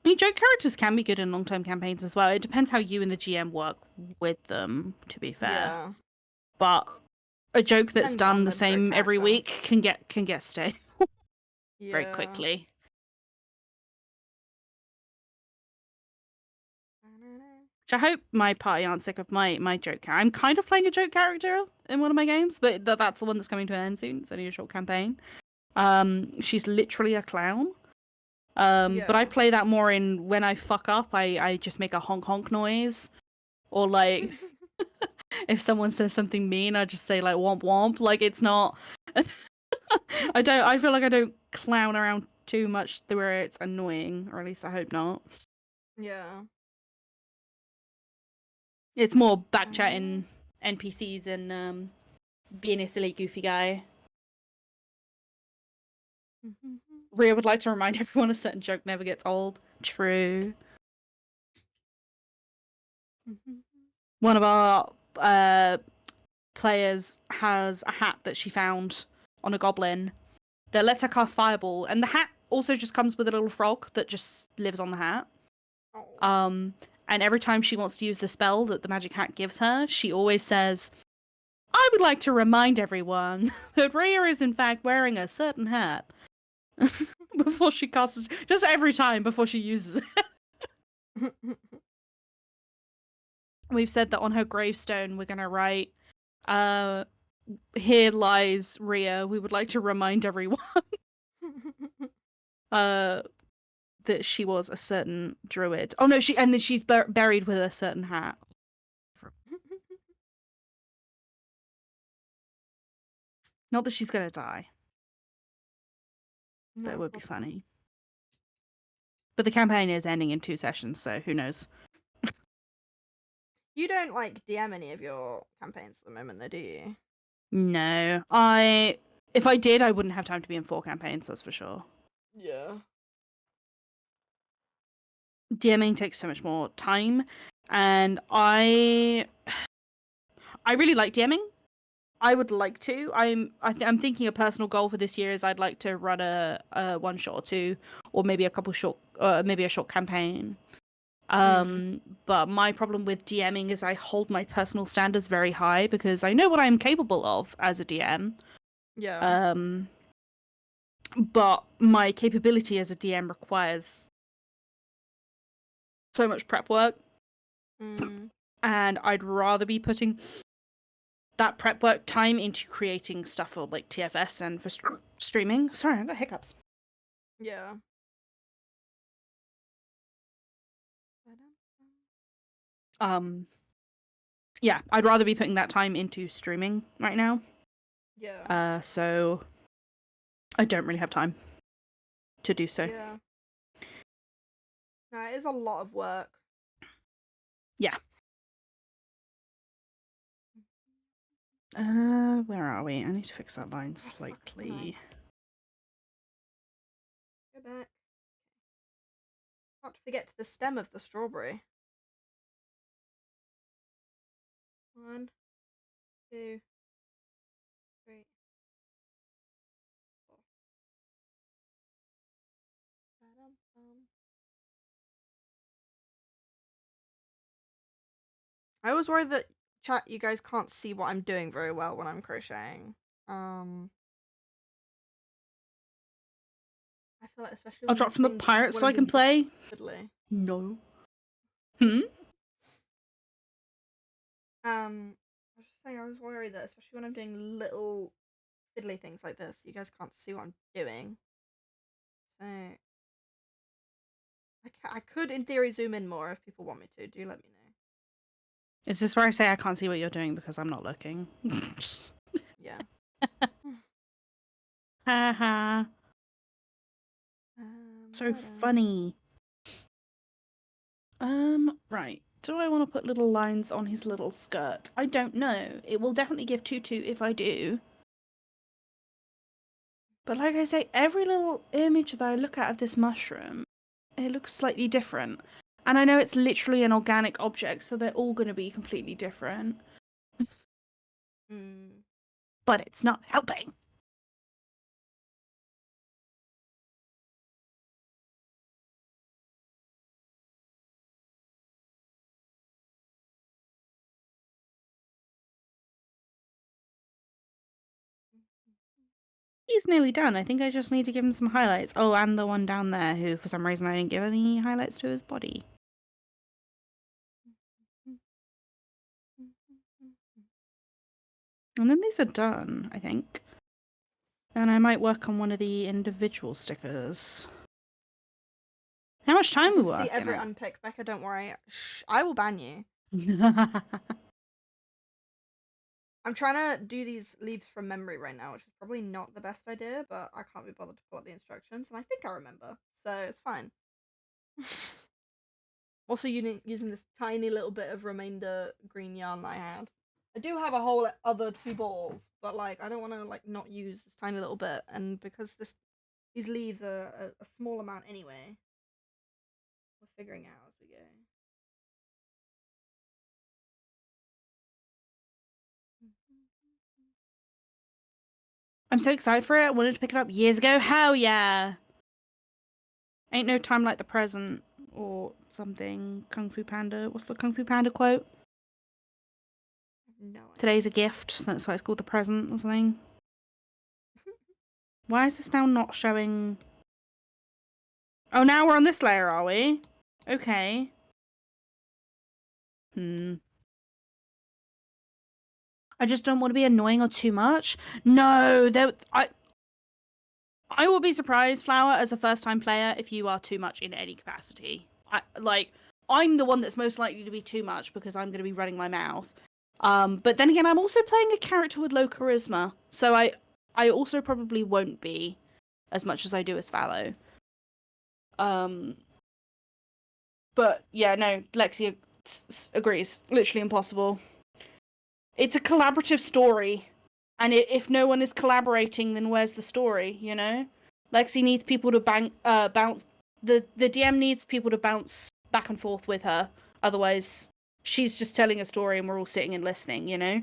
I mean, joke characters can be good in long-term campaigns as well. It depends how you and the GM work with them, to be fair. Yeah. But a joke that's done the same every week can get stale very quickly. Which I hope my party aren't sick of my joke character. I'm kind of playing a joke character in one of my games, but that's the one that's coming to an end soon. It's only a short campaign. She's literally a clown. But I play that more in when I fuck up, I just make a honk honk noise. Or like if someone says something mean, I just say like womp womp. Like it's not I feel like I don't clown around too much where it's annoying, or at least I hope not. Yeah. It's more backchatting NPCs and being a silly goofy guy. Rhea would like to remind everyone a certain joke never gets old. True. One of our players has a hat that she found on a goblin that lets her cast fireball, and the hat also just comes with a little frog that just lives on the hat. And every time she wants to use the spell that the magic hat gives her, she always says, "I would like to remind everyone that Rhea is in fact wearing a certain hat." Before she casts, just every time before she uses it. We've said that on her gravestone we're gonna write, "Here lies Rhea. We would like to remind everyone that she was a certain druid." Oh no, and then she's buried with a certain hat. Not that she's gonna die. But it would be funny. But the campaign is ending in 2 sessions, so who knows? You don't like DM any of your campaigns at the moment, though, do you? No, if I did, I wouldn't have time to be in 4 campaigns. That's for sure. Yeah. DMing takes so much more time, and I really like DMing. I would like to. I'm thinking a personal goal for this year is I'd like to run a 1 shot or 2, or maybe a couple short, maybe a short campaign. But my problem with DMing is I hold my personal standards very high because I know what I'm capable of as a DM. Yeah. But my capability as a DM requires so much prep work. And I'd rather be putting that prep work time into creating stuff for like TFS and for streaming. Sorry, I got hiccups. Yeah. Yeah, I'd rather be putting that time into streaming right now. Yeah. So I don't really have time to do so. Yeah. No, it is a lot of work. Yeah. Where are we? I need to fix that line slightly. Go back. Not to forget the stem of the strawberry. 1, 2, 3, 4. Ba-dum-bum. I always worry that chat, you guys can't see what I'm doing very well when I'm crocheting. I feel like especially I'll when drop from the pirates so I can play. fiddly. No. I was just saying I was worried that especially when I'm doing little fiddly things like this, you guys can't see what I'm doing. So I could in theory zoom in more if people want me to. Do let me know. Is this where I say I can't see what you're doing because I'm not looking? Yeah. Haha. So funny. Right. Do I want to put little lines on his little skirt? I don't know. It will definitely give tutu if I do. But like I say, every little image that I look at of this mushroom, it looks slightly different. And I know it's literally an organic object, so they're all going to be completely different. But it's not helping. He's nearly done. I think I just need to give him some highlights. Oh, and the one down there who, for some reason, I didn't give any highlights to his body. And then these are done, I think. And I might work on one of the individual stickers. How much time we work? See every unpick, Becca. Don't worry. Shh, I will ban you. I'm trying to do these leaves from memory right now, which is probably not the best idea, but I can't be bothered to pull out the instructions, and I think I remember, so it's fine. Also, using this tiny little bit of remainder green yarn that I had. I do have a whole other 2 balls, but like I don't want to like not use this tiny little bit, and because these leaves are a small amount anyway, we're figuring out as we go. I'm so excited for it. I wanted to pick it up years ago. Hell yeah! Ain't no time like the present. Or something. Kung Fu Panda. What's the Kung Fu Panda quote? No idea. Today's a gift. That's why it's called the present or something. Why is this now not showing? Oh, now we're on this layer, are we? Okay. I just don't want to be annoying or too much. No, I will be surprised, Flower, as a first-time player, if you are too much in any capacity. I'm the one that's most likely to be too much because I'm going to be running my mouth. But then again, I'm also playing a character with low charisma, so I also probably won't be as much as I do as Fallow. But yeah, no, Lexi agrees. Literally impossible. It's a collaborative story. And if no one is collaborating, then where's the story, you know? Lexi needs people to bounce. The DM needs people to bounce back and forth with her. Otherwise, she's just telling a story and we're all sitting and listening, you know?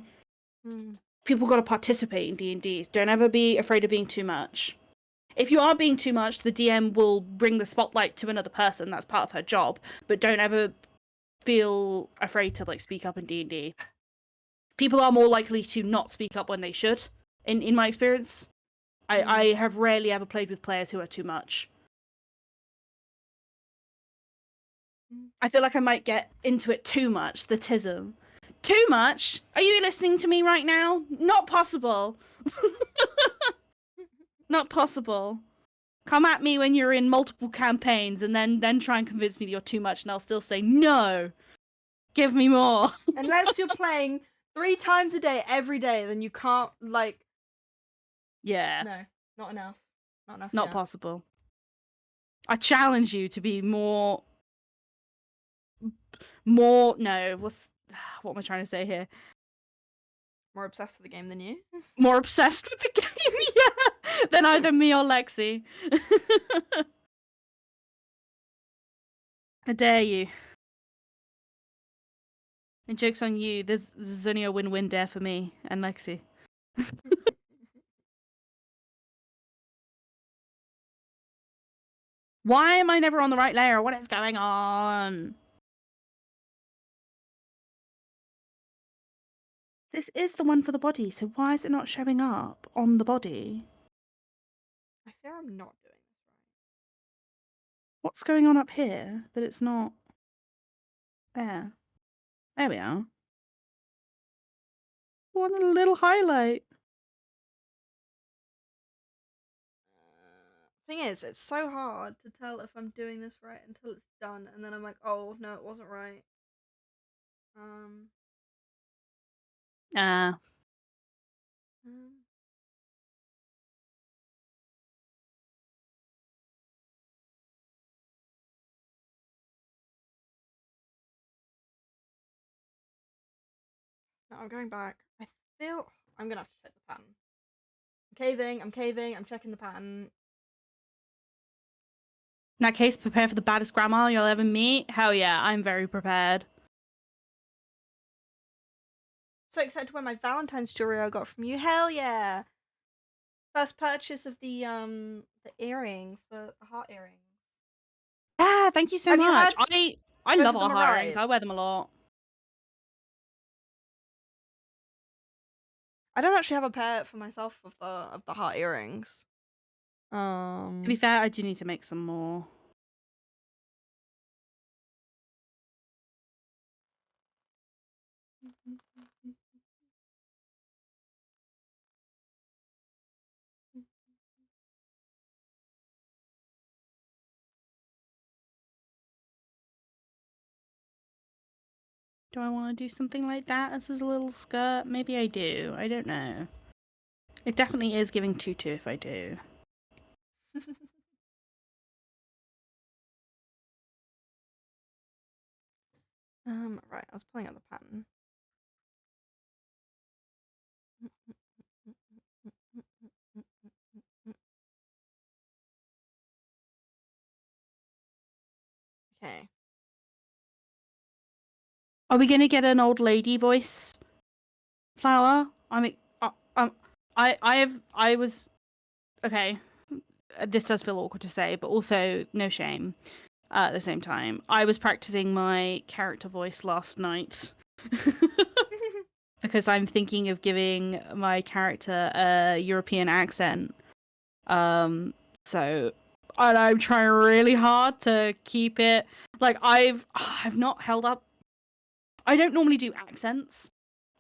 People got to participate in D&D. Don't ever be afraid of being too much. If you are being too much, the DM will bring the spotlight to another person. That's part of her job. But don't ever feel afraid to like speak up in D&D. People are more likely to not speak up when they should, in my experience. I have rarely ever played with players who are too much. I feel like I might get into it too much, the tism. Too much? Are you listening to me right now? Not possible. Not possible. Come at me when you're in multiple campaigns and then try and convince me that you're too much and I'll still say, no, give me more. Unless you're playing 3 times a day, every day, then you can't, like... Yeah. No, not enough. Not enough. Not possible. I challenge you to be more... No, what am I trying to say here? More obsessed with the game than you? More obsessed with the game, yeah, than either me or Lexi. I dare you. And joke's on you. There's only a win-win there for me and Lexi. Why am I never on the right layer? What is going on? This is the one for the body, so why is it not showing up on the body? I fear I'm not doing this right. What's going on up here that it's not there? There we are. One little highlight. Thing is, it's so hard to tell if I'm doing this right until it's done, and then I'm like, oh no, it wasn't right. Ah. No, I'm going back. I feel I'm gonna have to check the pattern. I'm caving, I'm checking the pattern. In that case, prepare for the baddest grandma you'll ever meet. Hell yeah, I'm very prepared. So excited to wear my Valentine's jewelry I got from you. Hell yeah! First purchase of the earrings, the heart earrings. Yeah, thank you so Have you much. had I both love of our them heart earrings. arrive? I wear them a lot. I don't actually have a pair for myself of the heart earrings. To be fair, I do need to make some more. Do I want to do something like that as his little skirt? Maybe I do. I don't know. It definitely is giving tutu if I do. Right, I was pulling out the pattern. Okay. Are we gonna get an old lady voice flower? I was okay. This does feel awkward to say, but also no shame. At the same time, I was practicing my character voice last night because I'm thinking of giving my character a European accent. So and I'm trying really hard to keep it like I've not held up. I don't normally do accents.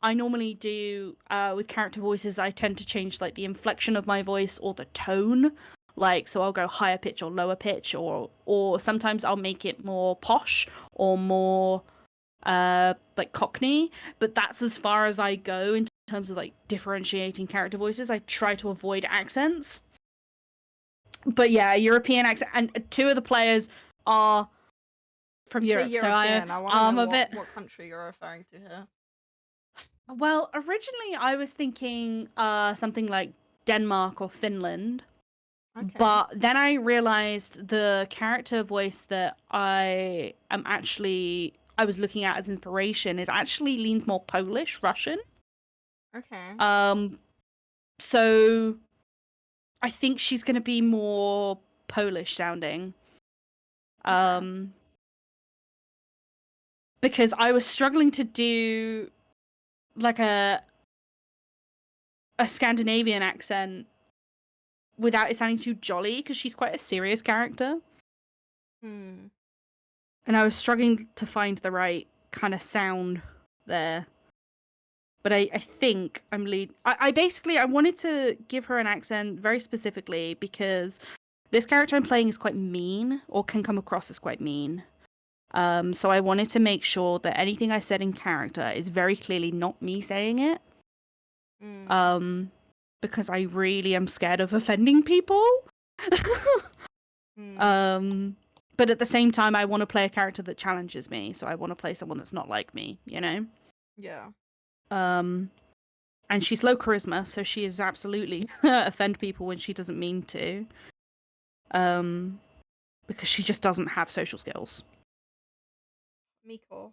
I normally do with character voices. I tend to change like the inflection of my voice or the tone. Like so, I'll go higher pitch or lower pitch, or sometimes I'll make it more posh or more like Cockney. But that's as far as I go in terms of like differentiating character voices. I try to avoid accents. But yeah, European accent, and two of the players are from You say Europe, so European. I want to know a bit. what country you're referring to here. Well, originally I was thinking something like Denmark or Finland. Okay. But then I realized the character voice that I was looking at as inspiration is actually leans more Polish, Russian. Okay. So I think she's going to be more Polish sounding. Okay. Because I was struggling to do like a Scandinavian accent without it sounding too jolly because she's quite a serious character. Hmm. And I was struggling to find the right kind of sound there. But I think I'm I basically I wanted to give her an accent very specifically because this character I'm playing is quite mean or can come across as quite mean. So I wanted to make sure that anything I said in character is very clearly not me saying it. Because I really am scared of offending people. But at the same time, I want to play a character that challenges me. So I want to play someone that's not like me, you know? Yeah. And she's low charisma, so she is absolutely offend people when she doesn't mean to. Because she just doesn't have social skills. Miko.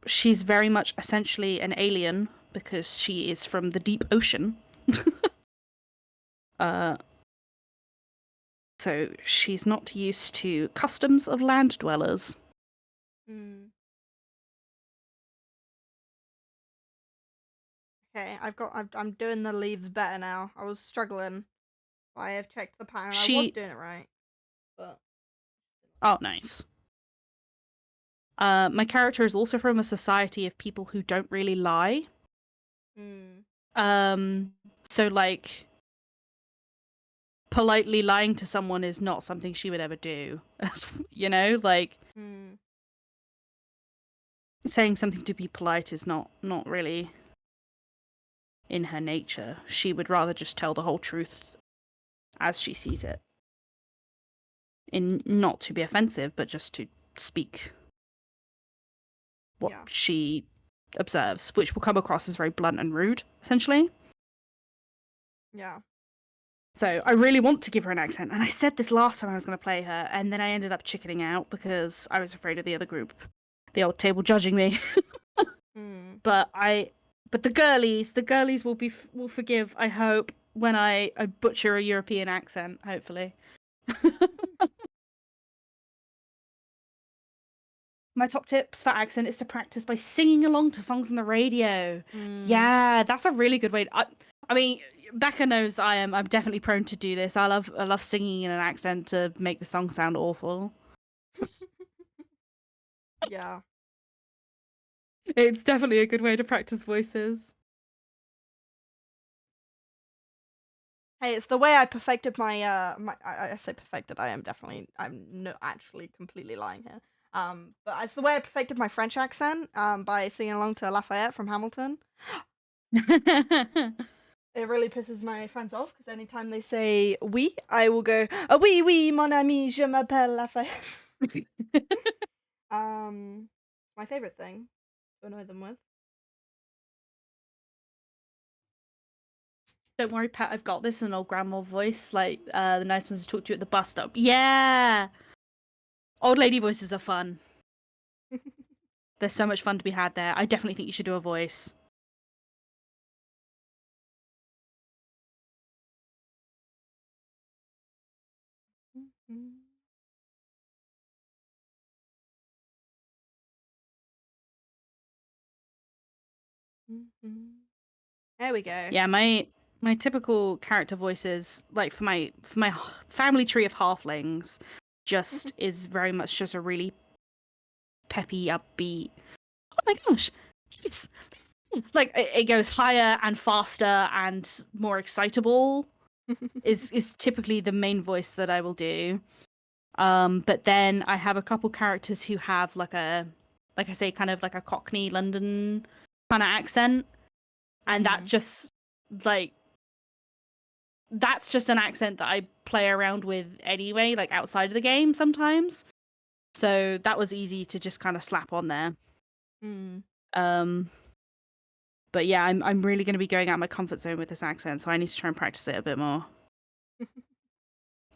She's very much essentially an alien because she is from the deep ocean. So she's not used to customs of land dwellers. Mm. Okay, I'm doing the leaves better now. I was struggling. I have checked the pattern. I was doing it right, but oh, nice. My character is also from a society of people who don't really lie. So like politely lying to someone is not something she would ever do. You know, like saying something to be polite is not really in her nature. She would rather just tell the whole truth as she sees it. In not to be offensive, but just to speak what she observes, which will come across as very blunt and rude, essentially. Yeah. So I really want to give her an accent, and I said this last time I was going to play her, and then I ended up chickening out because I was afraid of the other group, the old table, judging me. But the girlies will forgive, I hope, when I butcher a European accent, hopefully. My top tips for accent is to practice by singing along to songs on the radio. Yeah, that's a really good way. I mean, Becca knows I'm definitely prone to do this. I love singing in an accent to make the song sound awful. Yeah. It's definitely a good way to practice voices. Hey, it's the way I perfected my I say perfected. I'm not actually completely lying here. But it's the way I perfected my French accent by singing along to Lafayette from Hamilton. It really pisses my friends off because anytime they say oui, I will go oui oui mon ami je m'appelle Lafayette. My favorite thing to annoy them with. Don't worry, Pat, I've got this in an old grandma voice, like the nice ones to talk to you at the bus stop. Yeah! Old lady voices are fun. There's so much fun to be had there. I definitely think you should do a voice. There we go. Yeah, my typical character voices, like for my family tree of halflings, just is very much just a really peppy, upbeat. Oh my gosh, it's like it goes higher and faster and more excitable. is typically the main voice that I will do. But then I have a couple characters who have like I say, kind of like a Cockney London kind of accent, and that just like that's just an accent that I play around with anyway, like outside of the game sometimes. So that was easy to just kind of slap on there. But yeah, I'm really going to be going out of my comfort zone with this accent, so I need to try and practice it a bit more.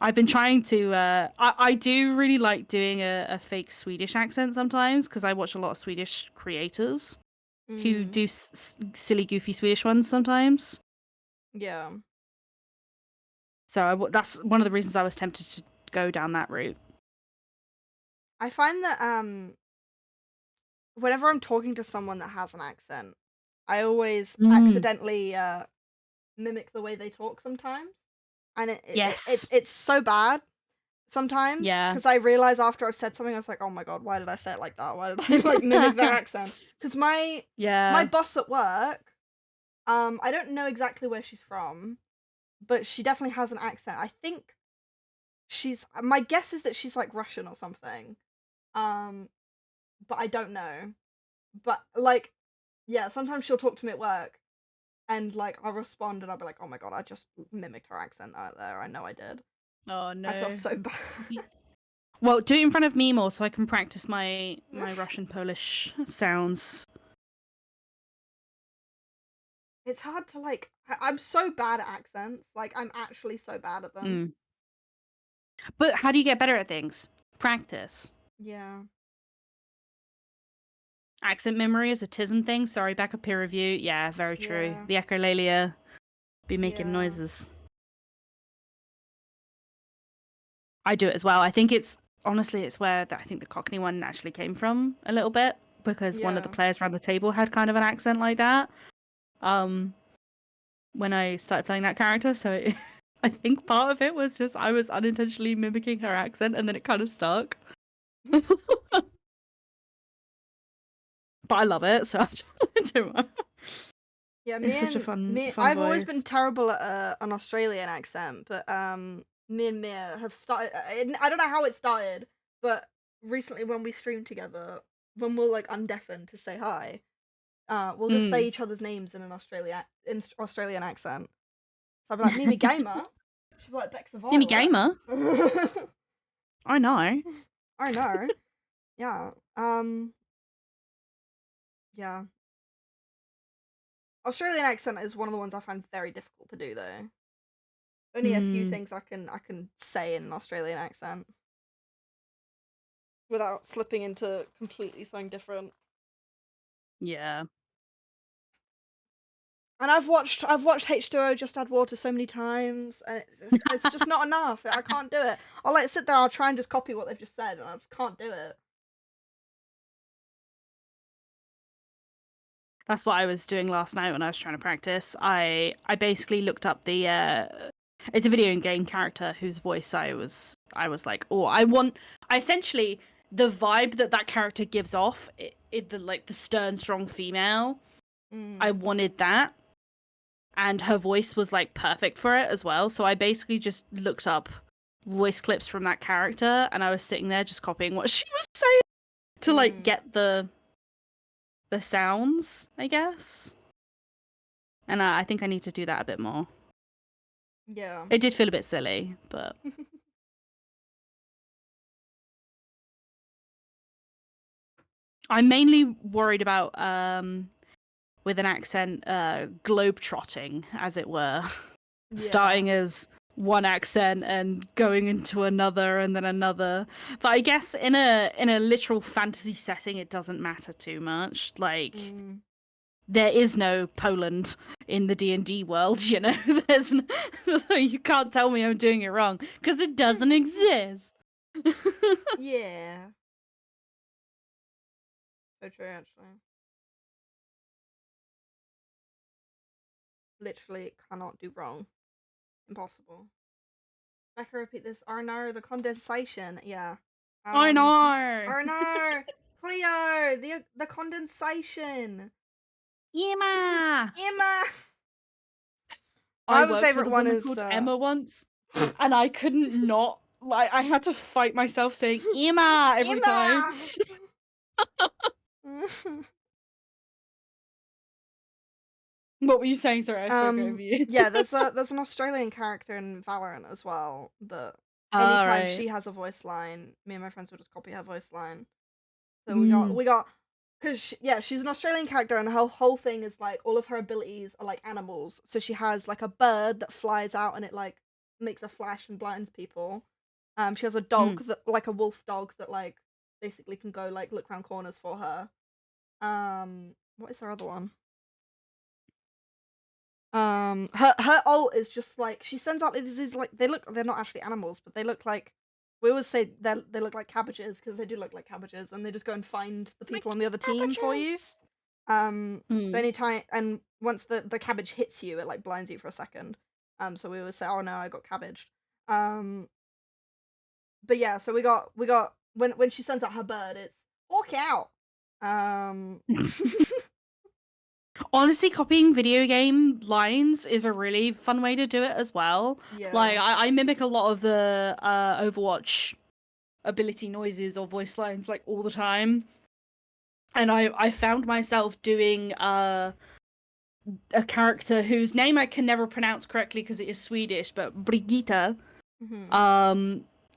I've been trying to. I do really like doing a fake Swedish accent sometimes because I watch a lot of Swedish creators who do silly, goofy Swedish ones sometimes. Yeah. So that's one of the reasons I was tempted to go down that route. I find that whenever I'm talking to someone that has an accent, I always accidentally mimic the way they talk sometimes, and it's so bad sometimes. Yeah. Because I realize after I've said something, I was like, oh my god, why did I say it like that? Why did I like mimic their accent? Because my boss at work, I don't know exactly where she's from, but she definitely has an accent. I think my guess is that she's like Russian or something. But I don't know. But like, yeah, sometimes she'll talk to me at work, and like I'll respond, and I'll be like, "Oh my god, I just mimicked her accent out there. I know I did." Oh no, I feel so bad. Well, do it in front of me more so I can practice my Russian Polish sounds. It's hard to like. I'm so bad at accents. Like I'm actually so bad at them. But how do you get better at things? Practice. Yeah. Accent memory is a tism thing. Sorry, Becca, peer review. Yeah, very true. Yeah. The echolalia be making Yeah. noises. I do it as well. I think it's honestly it's where I think the Cockney one actually came from a little bit because one of the Yeah. players around the table had kind of an accent like that. When I started playing that character, so I think part of it was just I was unintentionally mimicking her accent, and then it kind of stuck. But I love it, so I don't know. Yeah, It's such a fun I've voice. always been terrible at an Australian accent, but me and Mia have started. I don't know how it started, but recently when we stream together, when we're like undeafened to say hi, we'll just say each other's names in an Australian accent. So I'll be like Mimi Gamer. She'll be like BecksaViolet. Mimi Gamer. I know. I know. Yeah. Yeah. Australian accent is one of the ones I find very difficult to do though. Only a few things I can say in an Australian accent without slipping into completely something different. Yeah. And I've watched H2O Just Add Water so many times, and it's just not enough. I can't do it. I'll like sit there, I'll try and just copy what they've just said, and I just can't do it. That's what I was doing last night when I was trying to practice. I basically looked up the it's a video game character whose voice I was like, oh, I essentially the vibe that character gives off, the stern, strong female. I wanted that, and her voice was like perfect for it as well. So I basically just looked up voice clips from that character, and I was sitting there just copying what she was saying to like get the sounds, I guess. And I think I need to do that a bit more. Yeah. It did feel a bit silly, but I'm mainly worried about with an accent globe-trotting, as it were. Yeah. Starting as one accent and going into another and then another. But I guess in a literal fantasy setting it doesn't matter too much. Like there is no Poland in the D&D world, you know. There's you can't tell me I'm doing it wrong because it doesn't exist. Yeah. So true, actually. Literally cannot do wrong. Impossible. Becca, repeat this. Oh no, the condensation. Yeah. I know. Oh no, Cleo, the condensation. Emma. Emma. I My worked favorite with a one woman is called Emma once, and I couldn't not like. I had to fight myself saying Emma every time. What were you saying? Sorry, I spoke over you. Yeah, there's an Australian character in Valorant as well that anytime she has a voice line, me and my friends will just copy her voice line. So we got because she's an Australian character and her whole thing is like all of her abilities are like animals. So she has like a bird that flies out and it like makes a flash and blinds people. She has a dog that like a wolf dog that like basically can go like look around corners for her. What is her other one? Her ult is just like she sends out these like they're not actually animals, but they look like we always say they look like cabbages because they do look like cabbages, and they just go and find the people on the other team for you. So anytime and once the cabbage hits you, it like blinds you for a second. So we always say, oh no, I got cabbaged. But yeah, so we got when she sends out her bird, it's walk out. Honestly, copying video game lines is a really fun way to do it as well. Yeah. Like I mimic a lot of the Overwatch ability noises or voice lines like all the time. And I found myself doing a character whose name I can never pronounce correctly because it is Swedish, but Brigitte.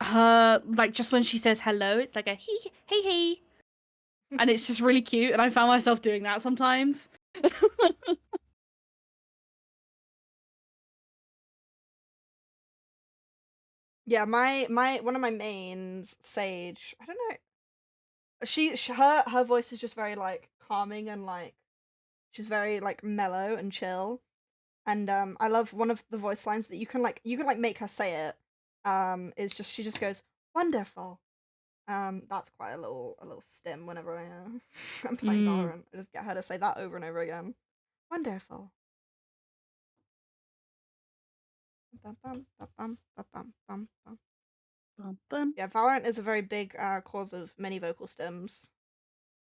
Her like just when she says hello, it's like a hey, and it's just really cute. And I found myself doing that sometimes. Yeah, my one of my mains, Sage. I don't know. Her voice is just very like calming and like she's very like mellow and chill. And I love one of the voice lines that you can make her say it. Is just she just goes wonderful. That's quite a little stim whenever I'm playing Mm. Valorant. I just get her to say that over and over again. Wonderful. Bum, bum, bum, bum, bum, bum, bum, bum. Bum, bum. Yeah, Valorant is a very big cause of many vocal stems.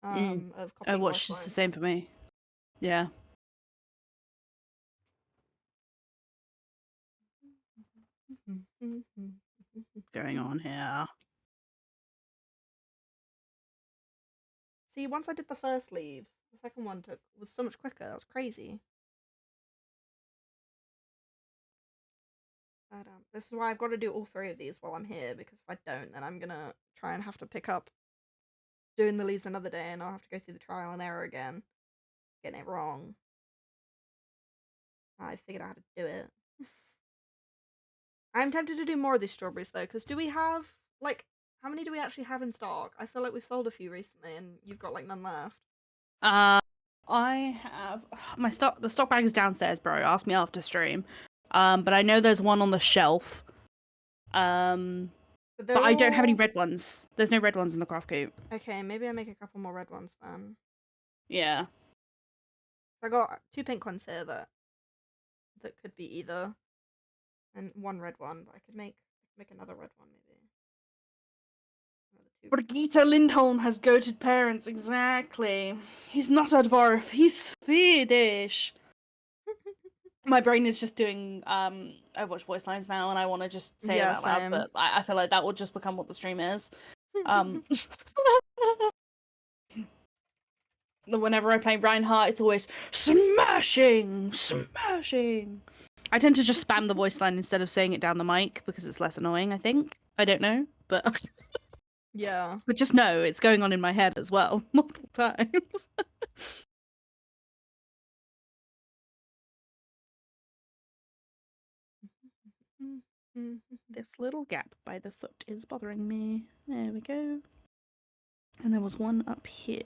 Of copying Overwatch voice is the lines. same for me. Yeah. What's going on here? See, once I did the first leaves, the second one was so much quicker. That was crazy. But this is why I've got to do all 3 of these while I'm here, because if I don't, then I'm gonna try and have to pick up doing the leaves another day, and I'll have to go through the trial and error again, getting it wrong. I figured out how to do it. I'm tempted to do more of these strawberries though, because do we have like how many do we actually have in stock? I feel like we've sold a few recently, and you've got like none left. I have the stock bag is downstairs, bro. Ask me after stream. But I know there's one on the shelf. But I don't have any red ones. There's no red ones in the craft coop. Okay, maybe I make a couple more red ones then. Yeah. I got 2 pink ones here that could be either, and 1 red one. But I could make another red one maybe. Brigitte Lindholm has goated parents. Exactly. He's not a dwarf. He's Swedish. My brain is just doing Overwatch voice lines now, and I want to just say them out loud, but I feel like that will just become what the stream is. Whenever I play Reinhardt, it's always smashing. I tend to just spam the voice line instead of saying it down the mic because it's less annoying, I think. I don't know, but yeah. But just know it's going on in my head as well, multiple times. This little gap by the foot is bothering me. There we go. And there was one up here.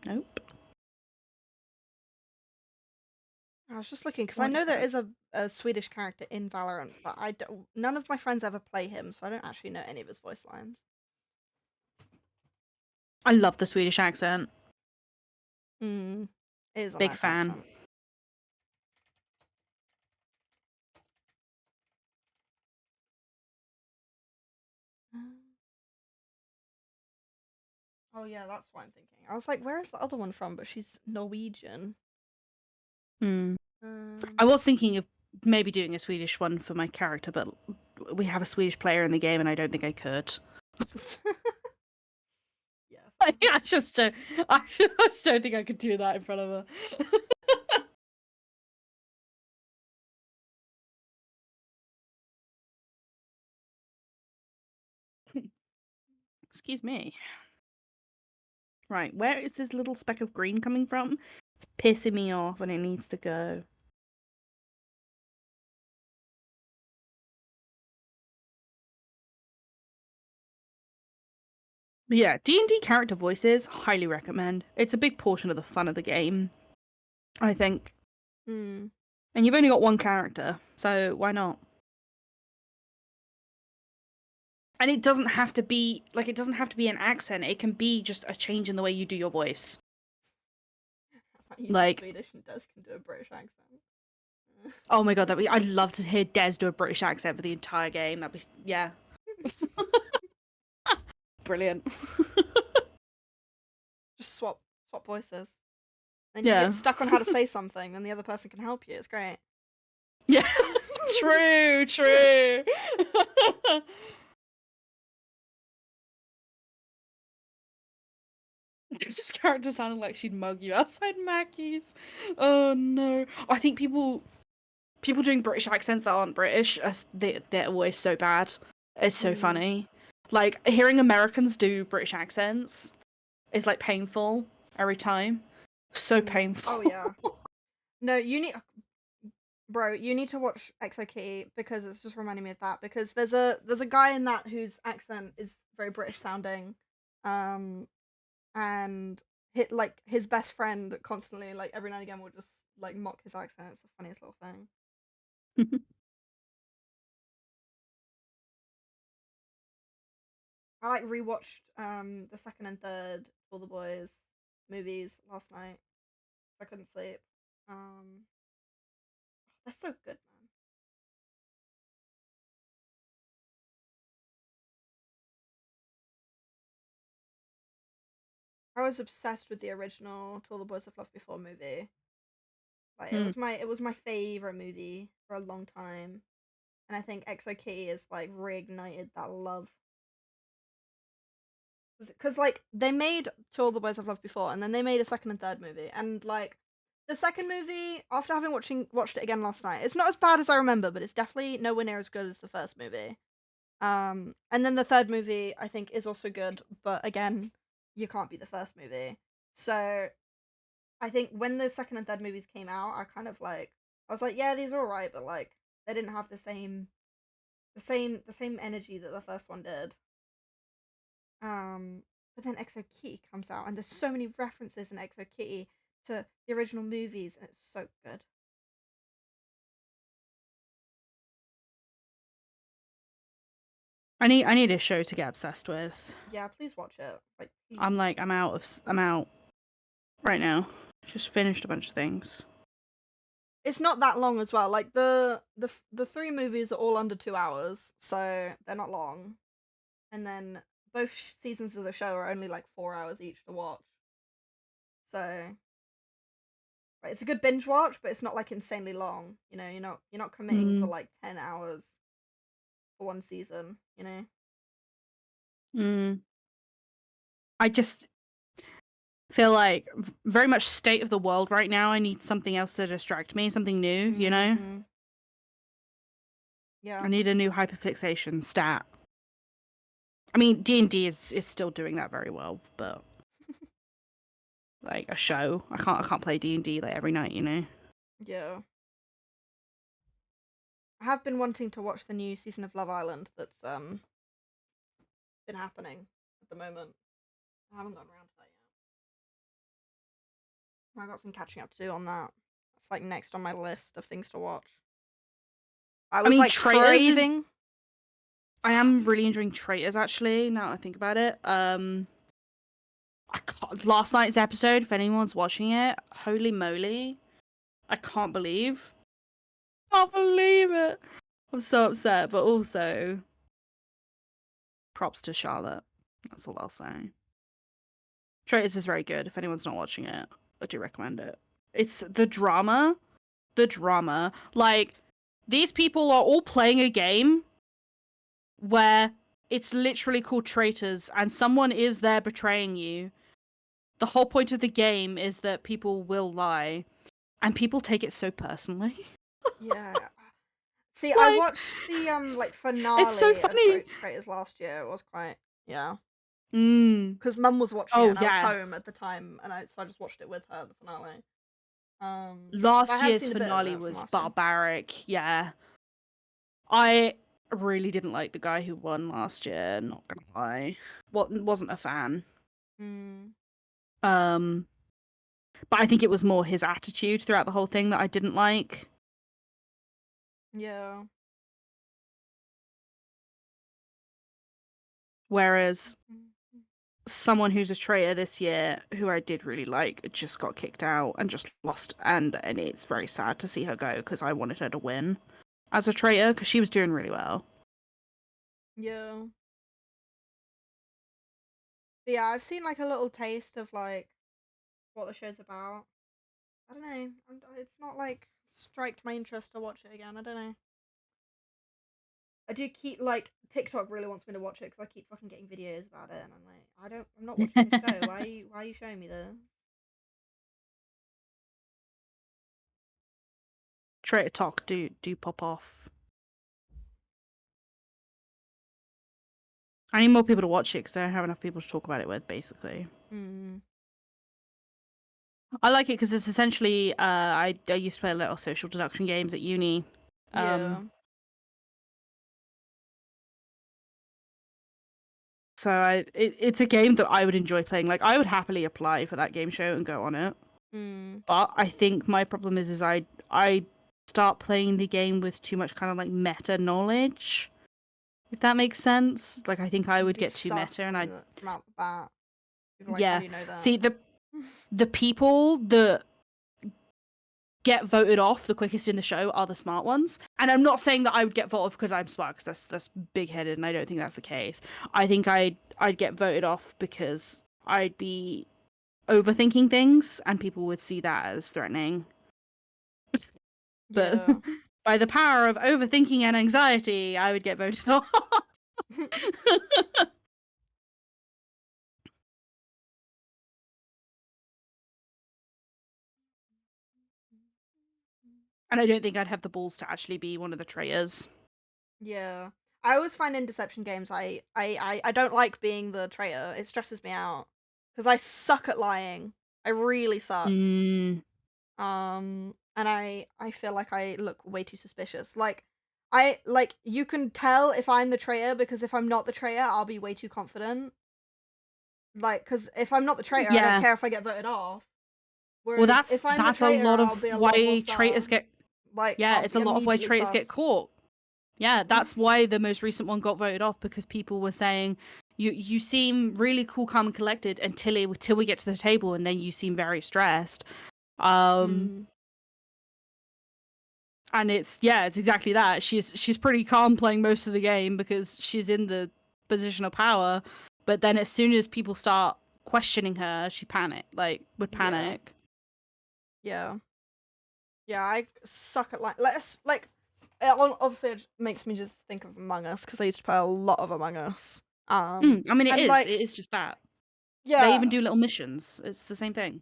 Nope. I was just looking because I know there is a Swedish character in Valorant, but none of my friends ever play him, so I don't actually know any of his voice lines. I love the Swedish accent. It is a big nice fan. accent. Oh yeah, that's what I'm thinking. I was like, where is the other one from? But she's Norwegian. I was thinking of maybe doing a Swedish one for my character, but we have a Swedish player in the game, and I don't think I could. Yeah, I just don't think I could do that in front of her. Excuse me. Right, where is this little speck of green coming from? It's pissing me off and it needs to go. But yeah, D&D character voices, highly recommend. It's a big portion of the fun of the game, I think. And you've only got one character, so why not? And it doesn't have to be an accent. It can be just a change in the way you do your voice. Like Swedish and Des can do a British accent. Oh my god, I'd love to hear Des do a British accent for the entire game. That'd be yeah. Brilliant. Just swap voices. And you get stuck on how to say something, then the other person can help you. It's great. Yeah. True. This character sounded like she'd mug you outside Mackey's. Oh no. I think people doing British accents that aren't British, they're always so bad. It's so funny. Like, hearing Americans do British accents is like painful every time. So painful. Oh yeah. No, you need to watch XOK because it's just reminding me of that, because there's a guy in that whose accent is very British sounding. and his best friend constantly, like every now and again, will just like mock his accent. It's the funniest little thing. I like rewatched the second and third All the Boys movies last night. I couldn't sleep. Um, they're so good, man. I was obsessed with the original To All the Boys I've Loved Before movie. Like it was my favorite movie for a long time, and I think Exo Kitty has like reignited that love. Because like they made To All the Boys I've Loved Before, and then they made a second and third movie, and like the second movie, after having watched it again last night, it's not as bad as I remember, but it's definitely nowhere near as good as the first movie. And then the third movie I think is also good, but again, you can't beat the first movie. So I think when those second and third movies came out, I was like, yeah, these are alright, but like they didn't have the same energy that the first one did. But then Exo Kitty comes out, and there's so many references in Exo Kitty to the original movies, and it's so good. I need a show to get obsessed with. Yeah, please watch it. Like, please. I'm out right now. Just finished a bunch of things. It's not that long as well. Like the three movies are all under 2 hours, so they're not long. And then both seasons of the show are only like 4 hours each to watch. So it's a good binge watch, but it's not like insanely long. You know, you're not committing for like 10 hours for one season. You know. I just feel like very much state of the world right now. I need something else to distract me, something new. You know. Yeah. I need a new hyperfixation stat. I mean, D&D is still doing that very well, but like a show, I can't play D&D like every night, you know. Yeah. I have been wanting to watch the new season of Love Island that's been happening at the moment. I haven't gotten around to that yet. I got some catching up to do on that. It's like next on my list of things to watch. I was like craving. I am really enjoying Traitors actually. Now that I think about it, last night's episode. If anyone's watching it, holy moly, I can't believe it. I'm so upset, but also props to Charlotte. That's all I'll say. Traitors is very good. If anyone's not watching it, I do recommend it. It's the drama. Like, these people are all playing a game where it's literally called Traitors, and someone is there betraying you. The whole point of the game is that people will lie, and people take it so personally. Yeah. See, I watched the finale it's so funny. of Traitors last year. It was quite Because Mum was watching it and I was home at the time, and so I just watched it with her, the finale. Last year's finale was barbaric. Yeah, I really didn't like the guy who won last year. Not gonna lie, wasn't a fan. But I think it was more his attitude throughout the whole thing that I didn't like. Yeah. Whereas someone who's a traitor this year, who I did really like, just got kicked out and just lost. And it's very sad to see her go because I wanted her to win as a traitor because she was doing really well. Yeah. But yeah, I've seen like a little taste of like what the show's about. I don't know. It's not like striked my interest to watch it again. I don't know. I do keep like TikTok really wants me to watch it because I keep fucking getting videos about it, and I'm like, I'm not watching the show. Why are you showing me this? Traitor talk do pop off. I need more people to watch it because I don't have enough people to talk about it with, basically. I like it because it's essentially I used to play a lot of social deduction games at uni. Yeah. So it's a game that I would enjoy playing. Like I would happily apply for that game show and go on it. Mm. But I think my problem is I start playing the game with too much kind of like meta knowledge. If that makes sense. Like I think I You'd would be get too sus meta and I from out the bat. People are like, how yeah. do you know that? See the people that get voted off the quickest in the show are the smart ones. And I'm not saying that I would get voted off because I'm smart, because that's big-headed, and I don't think that's the case. I think I'd get voted off because I'd be overthinking things, and people would see that as threatening. But Yeah. by the power of overthinking and anxiety, I would get voted off. And I don't think I'd have the balls to actually be one of the traitors. Yeah. I always find in deception games I don't like being the traitor. It stresses me out. Because I suck at lying. I really suck. Mm, And I feel like I look way too suspicious. Like you can tell if I'm the traitor because if I'm not the traitor, I'll be way too confident. Like, because if I'm not the traitor, I don't yeah. care if I get voted off. Well, Whereas if I'm the that's a traitor, lot I'll of be a lot more why traitors sus. get. Like, Yeah, I'll it's be a lot of why immediately traitors get sus. caught. Yeah, that's why the most recent one got voted off, because people were saying you seem really cool, calm, and collected until we get to the table, and then you seem very stressed. Mm. And it's exactly that. She's pretty calm playing most of the game because she's in the position of power, but then as soon as people start questioning her, she would Yeah. panic. Yeah. Yeah, I suck at like obviously it makes me just think of Among Us because I used to play a lot of Among Us. I mean, And it like is just that. They even yeah, do little missions. It's the same thing.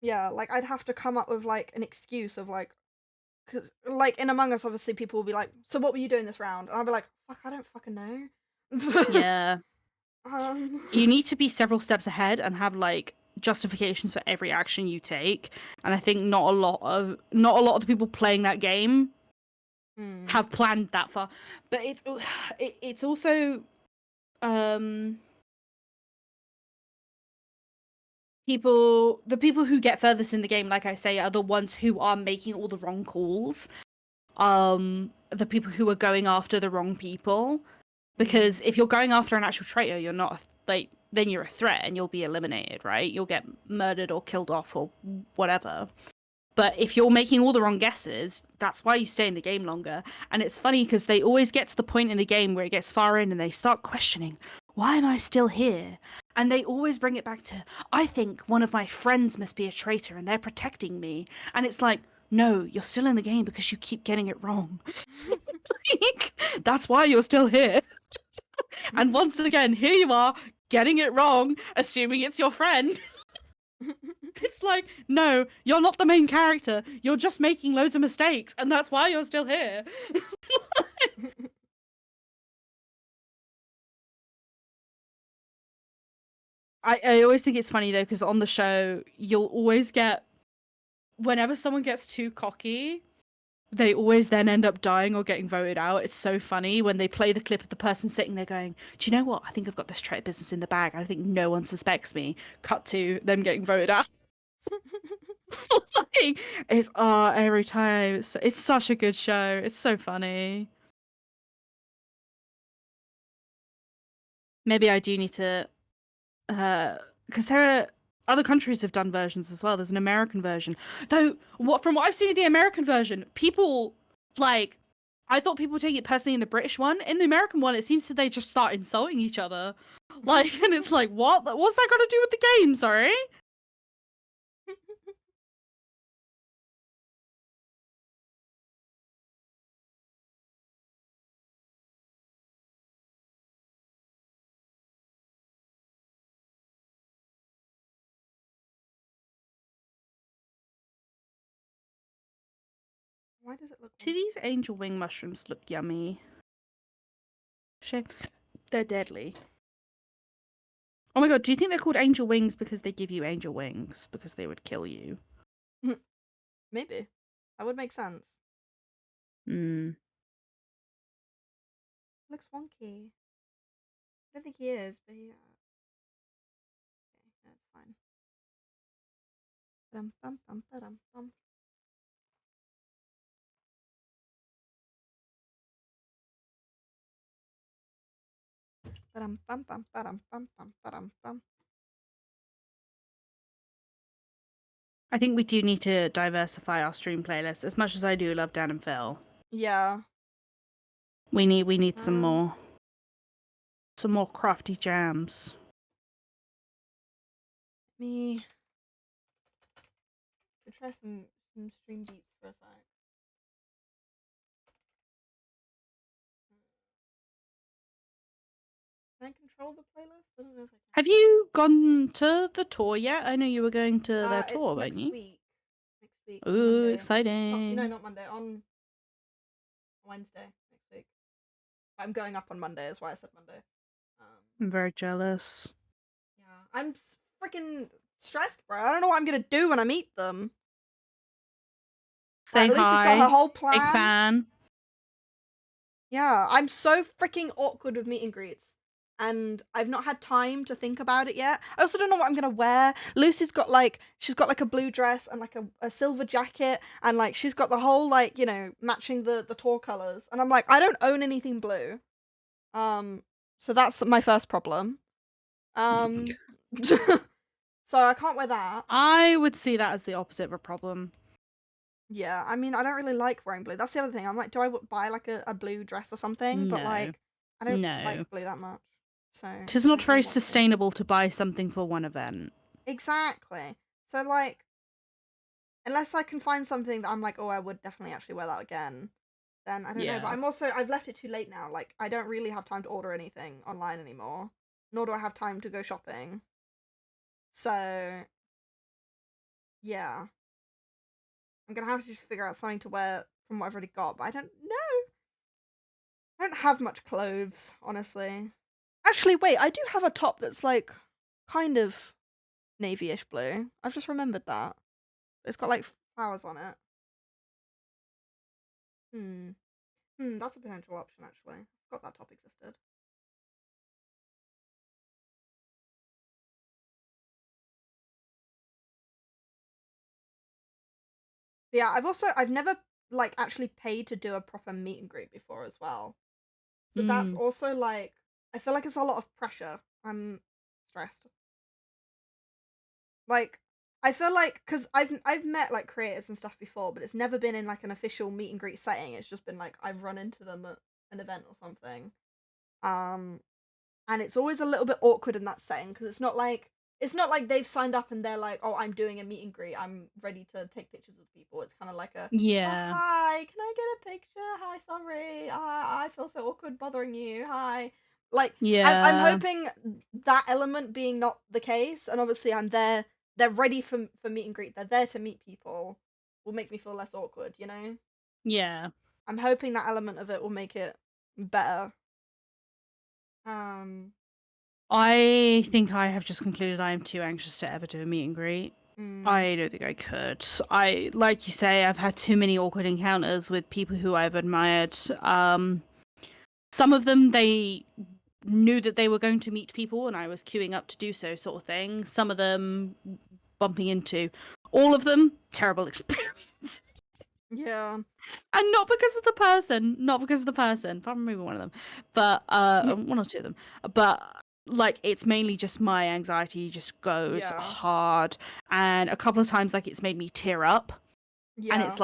yeah, like I'd have to come up with like an excuse of like, cause like in Among Us, obviously people will be like, "So what were you doing this round?" And I'll be like, "Fuck, I don't fucking know." Yeah. um, You need to be several steps ahead and have like justifications for every action you take. And I think not a lot of the people playing that game hmm, have planned that far. But it's also um the people who get furthest in the game, like I say, are the ones who are making all the wrong calls. The people who are going after the wrong people. Because if you're going after an actual traitor, you're not then you're a threat and you'll be eliminated, right? You'll get murdered or killed off or whatever. But if you're making all the wrong guesses, that's why you stay in the game longer. And it's funny because they always get to the point in the game where it gets far in and they start questioning, why am I still here? And they always bring it back to, I think one of my friends must be a traitor and they're protecting me. And it's like, no, you're still in the game because you keep getting it wrong. That's why you're still here. And once again, here you are, getting it wrong, assuming it's your friend. It's like, no, you're not the main character. You're just making loads of mistakes, and that's why you're still here. I always think it's funny though, because on the show, you'll always get, whenever someone gets too cocky, they always then end up dying or getting voted out. It's so funny when they play the clip of the person sitting there going, do you know what? I think I've got this trade business in the bag. I think no one suspects me. Cut to them getting voted out. Like, it's every time. It's such a good show. It's so funny. Maybe I do need to because there are other countries have done versions as well. There's an American version. Though from what I've seen of the American version, people like I thought people would take it personally in the British one. In the American one, it seems that they just start insulting each other. Like, and it's like, what? What's that got to do with the game? Sorry. Why does it look See, these angel wing mushrooms look yummy. Shame. They're deadly. Oh my god, do you think they're called angel wings because they give you angel wings? Because they would kill you? Maybe. That would make sense. Hmm. Looks wonky. I don't think he is, but yeah. Okay, that's fine. Bum, bum, bum, ba-dum, bum. Ba-dum, bum, bum, ba-dum, bum, bum, ba-dum, bum. I think we do need to diversify our stream playlist. As much as I do love Dan and Phil, Yeah. we need some more crafty jams. Me. Could try some stream beats for a sec. Can I control the playlist? I don't know if I can. Have you gone to the tour yet? I know you were going to their tour, It's weren't you? Next week on Ooh, Monday. exciting! Not Monday. On Wednesday next week. I'm going up on Monday. Is why I said Monday. I'm very jealous. Yeah, I'm freaking stressed, bro. I don't know what I'm gonna do when I meet them. Say Lucy's hi. got her whole plan. Big fan. Yeah, I'm so freaking awkward with meet and greets. And I've not had time to think about it yet. I also don't know what I'm gonna wear. Lucy's got she's got a blue dress and a silver jacket, and she's got the whole matching the tour colors. And I'm like, I don't own anything blue. So that's my first problem. So I can't wear that. I would see that as the opposite of a problem. Yeah, I mean, I don't really like wearing blue. That's the other thing. I'm like, do I buy a blue dress or something? No. But I don't like blue that much. So it is not very sustainable to buy something for one event. Exactly. So unless I can find something that I'm like, oh, I would definitely actually wear that again, then I don't know. But I've left it too late now. I don't really have time to order anything online anymore, nor do I have time to go shopping. So yeah, I'm gonna have to just figure out something to wear from what I've already got. But I don't know. I don't have much clothes, honestly. Actually, wait, I do have a top that's kind of navy-ish blue. I've just remembered that. It's got flowers on it. That's a potential option actually. Forgot that top existed. But yeah, I've never actually paid to do a proper meet and greet before as well. So that's also I feel like it's a lot of pressure. I'm stressed. I feel like because I've met creators and stuff before, but it's never been in an official meet and greet setting. It's just been I've run into them at an event or something. And it's always a little bit awkward in that setting because it's not like they've signed up and they're like, oh, I'm doing a meet and greet, I'm ready to take pictures with people. It's kind of like oh, hi, can I get a picture? Hi, sorry, I feel so awkward bothering you. Hi. I'm hoping that element being not the case, and obviously they're ready for meet and greet, they're there to meet people, will make me feel less awkward, you know? Yeah. I'm hoping that element of it will make it better. I think I have just concluded I am too anxious to ever do a meet and greet. I don't think I could. Like you say, I've had too many awkward encounters with people who I've admired. Some of them, they knew that they were going to meet people and I was queuing up to do so, sort of thing. Some of them bumping into. All of them, terrible experience. Yeah. And not because of the person, apart from maybe one of them, but one or two of them. But it's mainly just my anxiety just goes hard, and a couple of times it's made me tear up. Yeah. And it's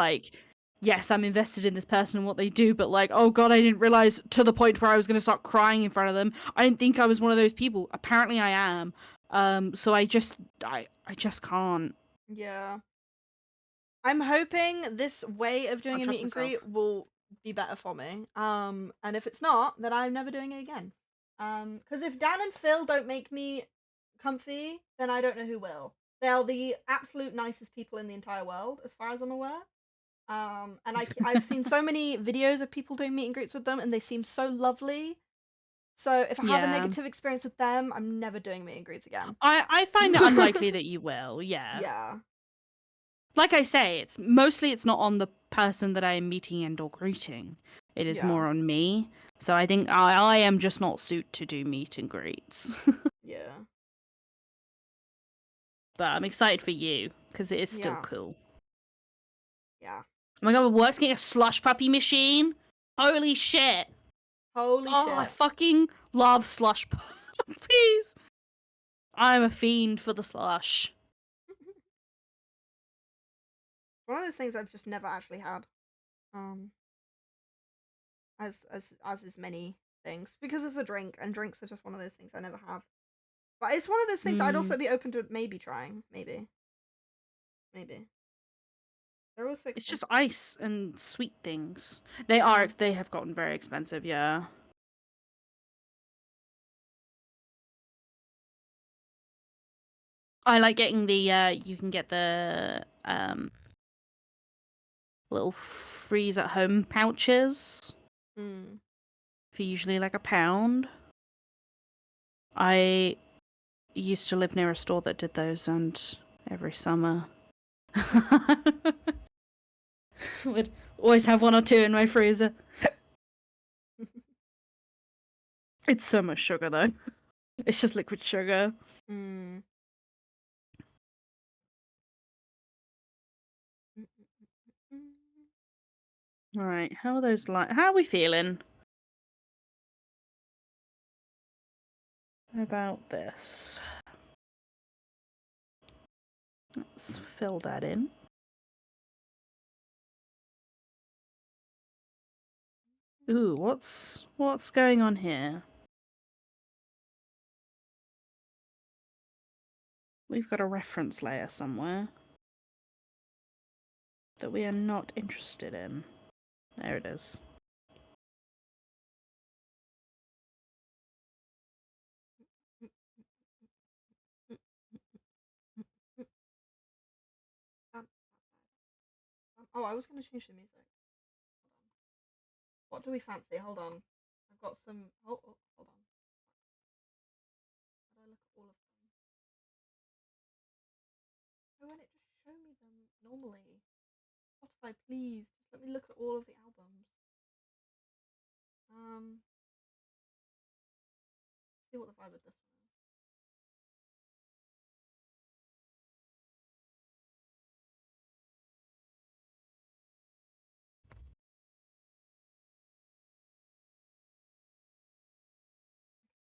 yes, I'm invested in this person and what they do, but oh god, I didn't realize to the point where I was going to start crying in front of them. I didn't think I was one of those people. Apparently I am. So I just can't. Yeah. I'm hoping this way of doing a meet and greet will be better for me. And if it's not, then I'm never doing it again. Because if Dan and Phil don't make me comfy, then I don't know who will. They're the absolute nicest people in the entire world, as far as I'm aware. And I've seen so many videos of people doing meet and greets with them, and they seem so lovely. So if I have a negative experience with them, I'm never doing meet and greets again. I find it unlikely that you will, yeah. Yeah. like I say, it's not on the person that I am meeting and or greeting. It is more on me. So I think I am just not suited to do meet and greets. Yeah. But I'm excited for you because it is still cool. Yeah. Oh my god, we're working a slush puppy machine. Holy shit! Holy shit! I fucking love slush puppies. I'm a fiend for the slush. One of those things I've just never actually had. As is many things, because it's a drink, and drinks are just one of those things I never have. But it's one of those things I'd also be open to maybe trying. Maybe. They're also expensive. It's just ice and sweet things. They have gotten very expensive, yeah. I like getting the you can get the little freeze at home pouches for usually like £1. I used to live near a store that did those, and every summer would always have 1 or 2 in my freezer. It's so much sugar though. It's just liquid sugar. Right, how are those how are we feeling about this? Let's fill that in. Ooh, what's going on here? We've got a reference layer somewhere that we are not interested in. There it is. Oh, I was going to change the music. What do we fancy? Hold on. I've got some. Oh, hold on. How do I look at all of them? Oh, and it just showed me them normally. Spotify, please, just let me look at all of the albums. See what the vibe of this one is.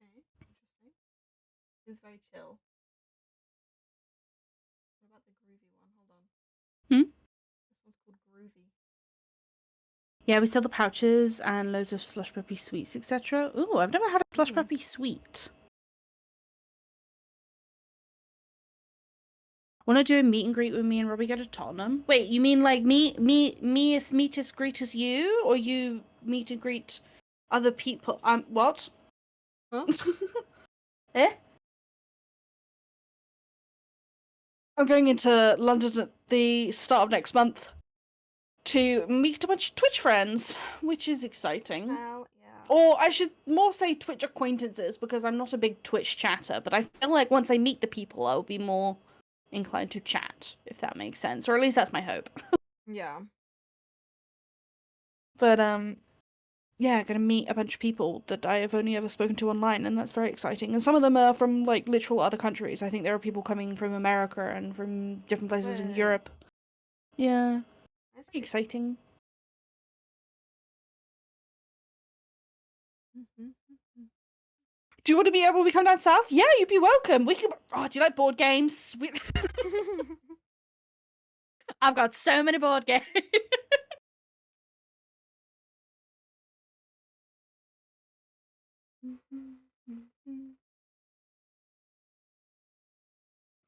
Okay, interesting. It's very chill. What about the groovy one? Hold on. This one's called Groovy. Yeah, we sell the pouches and loads of slush puppy sweets, etc. Ooh, I've never had a slush puppy sweet. Want to do a meet and greet with me and Robbie go to Tottenham? Wait, you mean like me as meet as greet as you, or you meet and greet other people? What? Huh? Eh? I'm going into London at the start of next month to meet a bunch of Twitch friends, which is exciting. Hell yeah. Or I should more say Twitch acquaintances, because I'm not a big Twitch chatter, but I feel like once I meet the people, I'll be more inclined to chat, if that makes sense. Or at least that's my hope. Yeah. But, yeah, gonna meet a bunch of people that I have only ever spoken to online, and that's very exciting. And some of them are from, like, literal other countries. I think there are people coming from America and from different places in Europe. Yeah. That's very exciting. Do you want to be able to come down south? Yeah, you'd be welcome. We can. Oh, do you like board games? I've got so many board games.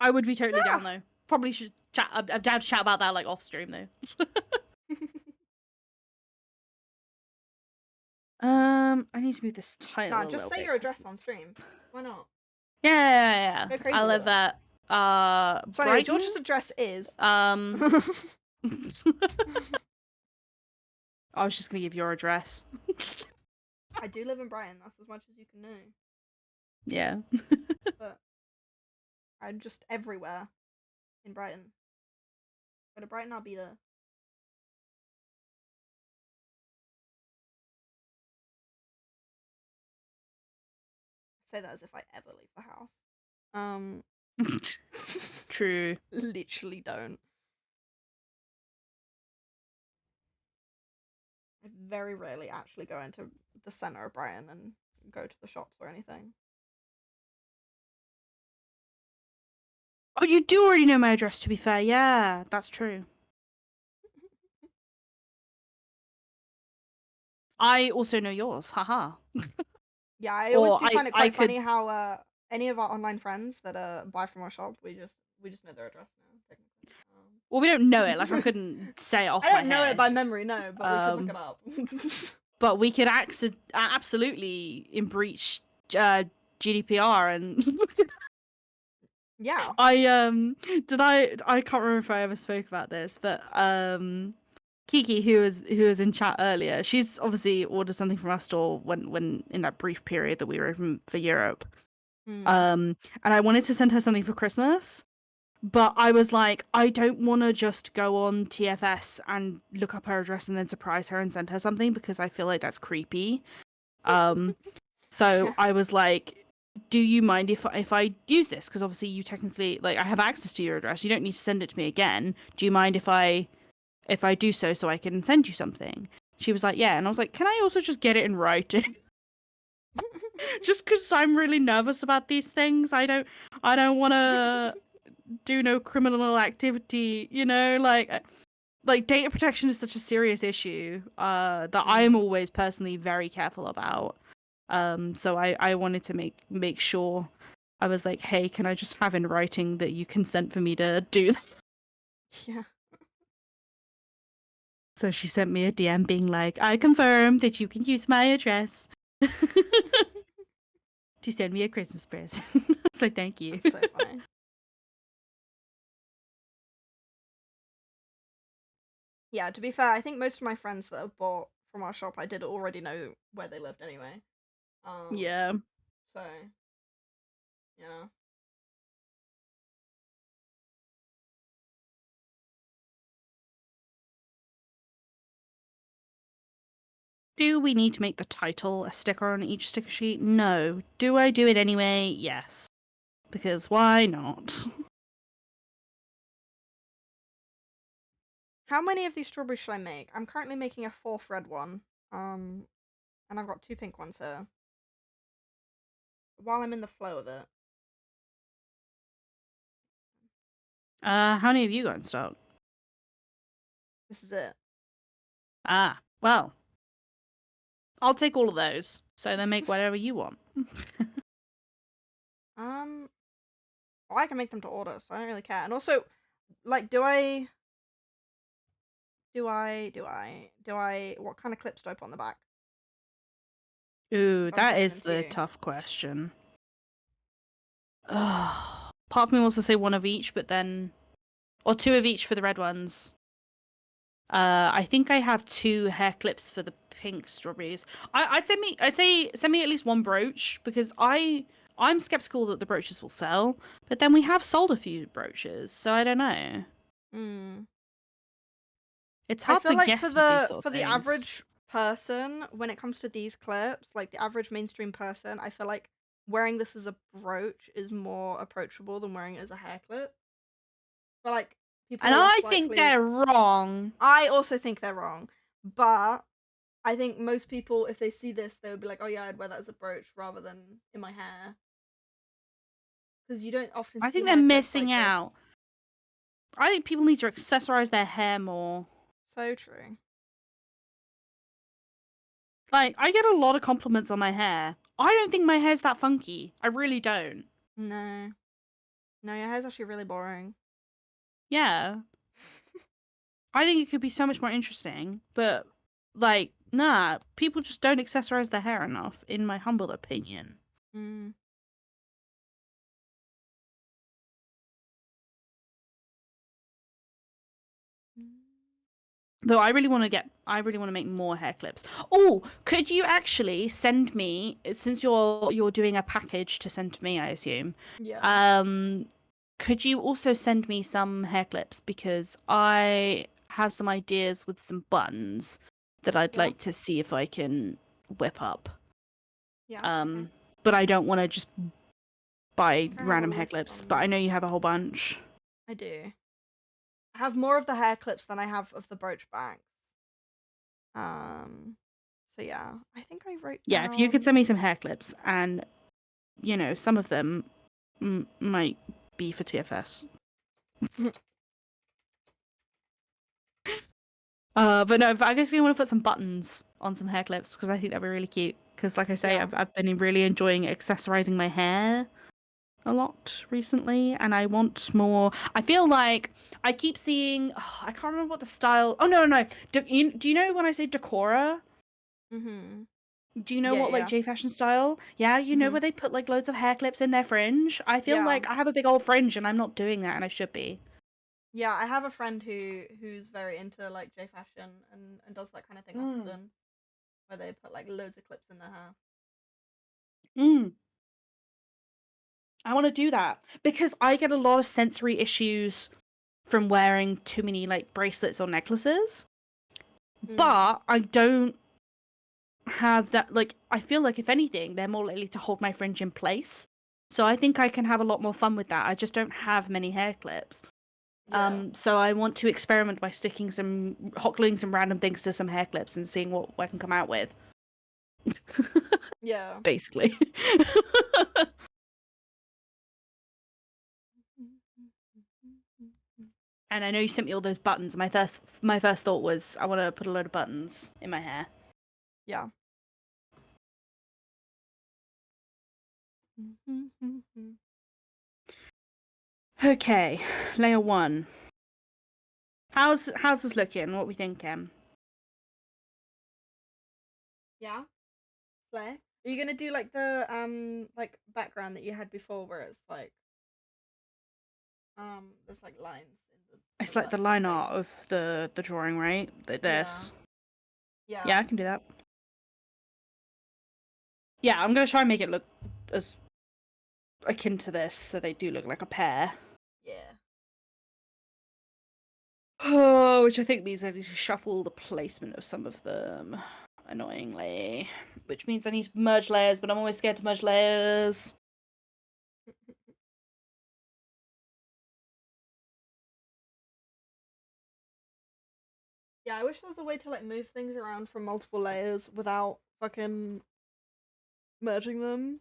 I would be totally down though. Probably should chat. I'm down to chat about that like off stream though. I need to move this title. No, just say your address on stream. Why not? Yeah. Go crazy I live at So anyway, George's address is I was just gonna give your address. I do live in Brighton. That's as much as you can know. Yeah. But I'm just everywhere in Brighton. Go to Brighton, I'll be there. I say that as if I ever leave the house. True. Literally don't. I very rarely actually go into the centre of Brighton and go to the shops or anything. Oh, you do already know my address, to be fair. Yeah, that's true. I also know yours. Haha. Yeah, I always Or do find it I quite funny could. how any of our online friends that buy from our shop, we just know their address now, technically. Well, we don't know it. Like, I couldn't say it off I my don't know it head. by memory, no, but we could look it up. But we could absolutely in breach GDPR and Yeah. I can't remember if I ever spoke about this, but Kiki, who was in chat earlier, she's obviously ordered something from our store when in that brief period that we were open for Europe. And I wanted to send her something for Christmas, but I was like, I don't want to just go on TFS and look up her address and then surprise her and send her something because I feel like that's creepy. So Yeah. I was like, do you mind if I use this? Because obviously you technically, like, I have access to your address. You don't need to send it to me again. Do you mind if I do so I can send you something? She was like, yeah. And I was like, can I also just get it in writing? Just because I'm really nervous about these things. I don't want to do no criminal activity, you know, like data protection is such a serious issue that I'm always personally very careful about. So I wanted to make sure. I was like, hey, can I just have in writing that you consent for me to do that? Yeah. So she sent me a DM being like, I confirm that you can use my address to send me a Christmas present. I was like, thank you. That's so funny. Yeah, to be fair, I think most of my friends that have bought from our shop, I did already know where they lived anyway. Yeah. So, yeah. Do we need to make the title a sticker on each sticker sheet? No. Do I do it anyway? Yes. Because why not? How many of these strawberries should I make? I'm currently making a 4th red one. And I've got 2 pink ones here. While I'm in the flow of it. How many have you got in stock? This is it. Ah, well. I'll take all of those. So then make whatever you want. Well, I can make them to order, so I don't really care. And also, like, what kind of clips do I put on the back? Ooh, If I'm that sending is them to the you. tough question. Part of me wants to say one of each, but then... Or 2 of each for the red ones. I think I have 2 hair clips for the pink strawberries. I'd say send me at least 1 brooch, because I'm skeptical that the brooches will sell, but then we have sold a few brooches, so I don't know. It's I hard feel to like guess for with these sort of the things. average person, when it comes to these clips, like the average mainstream person, I feel like wearing this as a brooch is more approachable than wearing it as a hair clip. But like people And are less I likely. think they're wrong. I also think they're wrong, but I think most people, if they see this, they would be like, "Oh yeah, I'd wear that as a brooch rather than in my hair," because you don't often I see think they're hair clips missing like this. out. I think people need to accessorize their hair more. So true. Like, I get a lot of compliments on my hair. I don't think my hair's that funky. I really don't. No, your hair's actually really boring. Yeah. I think it could be so much more interesting, but, like, nah, people just don't accessorize their hair enough, in my humble opinion. Though I really want to make more hair clips. Oh, could you actually send me, since you're doing a package to send to me, I assume. Yeah. could you also send me some hair clips, because I have some ideas with some buttons that I'd Yeah. like to see if I can whip up. Yeah. Okay. But I don't want to just buy I have a random hair list clips. on But I that. know you have a whole bunch. I do. I have more of the hair clips than I have of the brooch bags. So yeah, I think I wrote Yeah, if you could down. send me some hair clips, and some of them might be for TFS. But no, I basically want to put some buttons on some hair clips because I think that'd be really cute. Because, like I say, Yeah. I've been really enjoying accessorizing my hair a lot recently, and I want more. I feel like I keep seeing. I can't remember what the style. Oh no. Do you know when I say decora? Mhm. Do you know Yeah. what, like, Yeah. J fashion style? Yeah, you know Mhm. where they put like loads of hair clips in their fringe. I feel Yeah. like I have a big old fringe and I'm not doing that, and I should be. Yeah. I have a friend who's very into like J fashion and does that kind of thing Mm. often, where they put like loads of clips in their hair. Mm. I want to do that because I get a lot of sensory issues from wearing too many like bracelets or necklaces. Mm. But I don't have that, like, I feel like if anything, they're more likely to hold my fringe in place. So I think I can have a lot more fun with that. I just don't have many hair clips. Yeah. So I want to experiment by hot gluing some random things to some hair clips and seeing what I can come out with. Yeah. Basically. And I know you sent me all those buttons. My first thought was I want to put a load of buttons in my hair. Yeah. Okay, layer 1. How's this looking? What we thinking? Yeah. Slay. Are you gonna do like the like background that you had before, where it's like there's like lines in It's the like the vertical line art thing? of the drawing, right? Yeah. This. Yeah, Yeah. I can do that. Yeah, I'm gonna try and make it look as akin to this, so they do look like a pair. Yeah. Oh, which I think means I need to shuffle the placement of some of them, annoyingly. Which means I need to merge layers, but I'm always scared to merge layers. Yeah, I wish there was a way to like move things around from multiple layers without fucking merging them.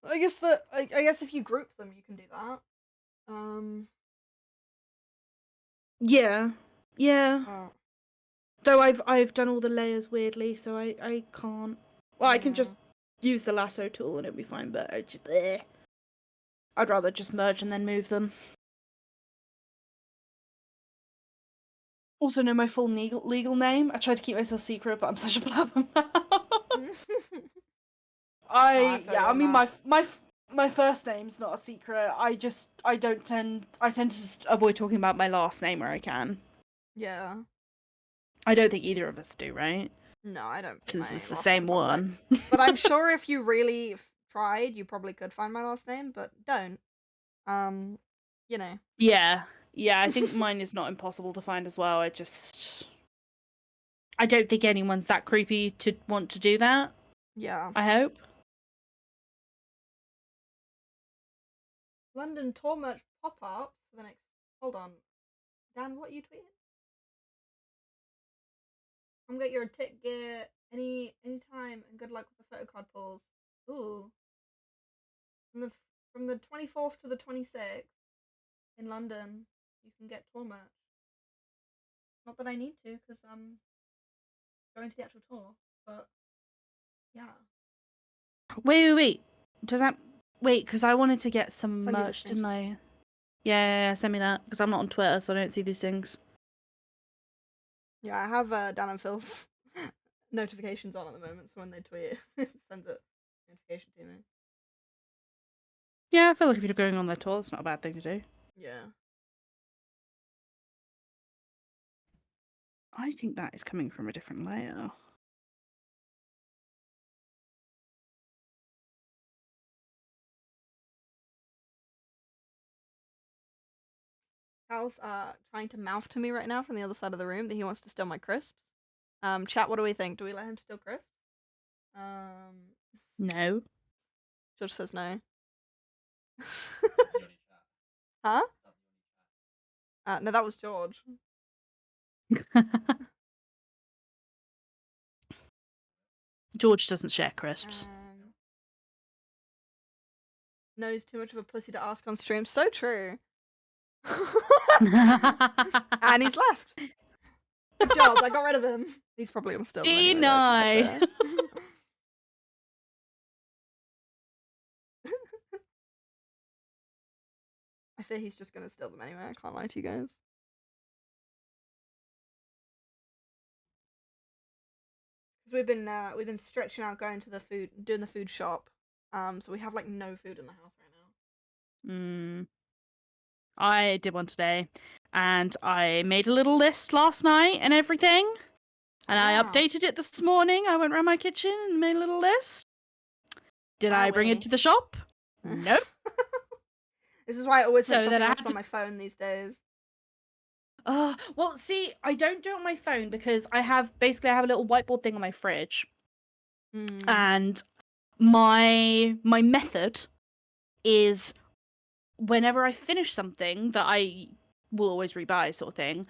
I guess if you group them, you can do that. Um. Yeah, yeah. Oh. Though I've done all the layers weirdly, so I can't. Well, I can just use the lasso tool and it'll be fine. But I'd rather just merge and then move them. Also know my full legal name. I tried to keep myself secret, but I'm such a blabbermouth. I feel you I on mean that. my first name's not a secret. I tend to just avoid talking about my last name where I can. Yeah. I don't think either of us do, right? No, I don't put Since my it's the last name same public. one. But I'm sure if you really tried, you probably could find my last name, but don't. You know. Yeah. Yeah, I think mine is not impossible to find as well. I don't think anyone's that creepy to want to do that. Yeah. I hope. London tour merch pop-ups for the next. Hold on, Dan. What are you tweeting? Come get your tick gear anytime, and good luck with the photo card pulls. Ooh. From the 24th to the 26th in London, you can get tour merch. Not that I need to, because I'm going to the actual tour, but yeah. Wait. Does that wait? Because I wanted to get some Send you the merch, didn't screenshot. I? Yeah. Send me that because I'm not on Twitter, so I don't see these things. Yeah, I have Dan and Phil's notifications on at the moment, so when they tweet, it sends a notification to me. Yeah, I feel like if you're going on their tour, it's not a bad thing to do. Yeah. I think that is coming from a different layer. Cal's trying to mouth to me right now from the other side of the room that he wants to steal my crisps. Chat, what do we think? Do we let him steal crisps? No. George says no. Huh? No, that was George. George doesn't share crisps. Knows too much of a pussy to ask on stream. So true. And he's left. Good job, I got rid of him. He's probably gonna steal them anyway, Denied. I fear he's just gonna steal them anyway. I can't lie to you guys. Because we've been stretching out, going to doing the food shop. So we have like no food in the house right now. I did one today, and I made a little list last night and everything, and I updated it this morning. I went around my kitchen and made a little list. Did I bring it to the shop? Nope. This is why I always make something else on my phone these days. Well, see, I don't do it on my phone because I have a little whiteboard thing on my fridge, and my method is whenever I finish something that I will always rebuy, sort of thing.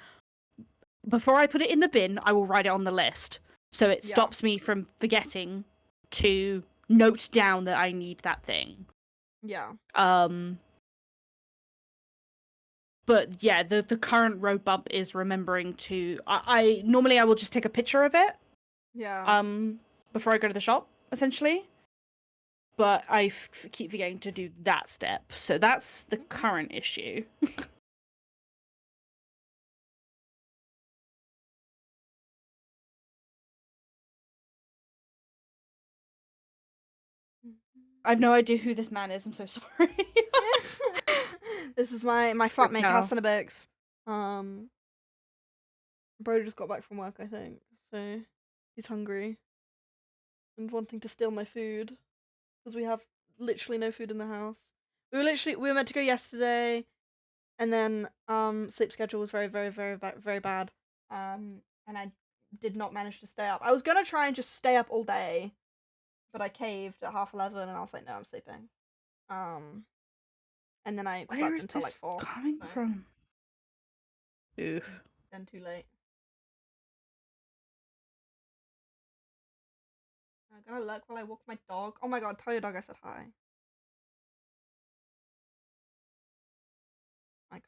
Before I put it in the bin, I will write it on the list, so it stops me from forgetting to note down that I need that thing. Yeah. But yeah, the current road bump is remembering to. I normally I will just take a picture of it. Yeah. Before I go to the shop, essentially. But I keep forgetting to do that step, so that's the current issue. I have no idea who this man is. I'm so sorry. This is my flatmate, Cal. Bro just got back from work, I think, so he's hungry and wanting to steal my food because we have literally no food in the house. We were meant to go yesterday, and then sleep schedule was very bad. And I did not manage to stay up. I was gonna try and just stay up all day, but I caved at 11:30, and I was like, no, I'm sleeping. And then I slept until like 4. Coming from? Oof. Then too late. I'm gonna look while I walk my dog. Oh my god, tell your dog I said hi. Icon.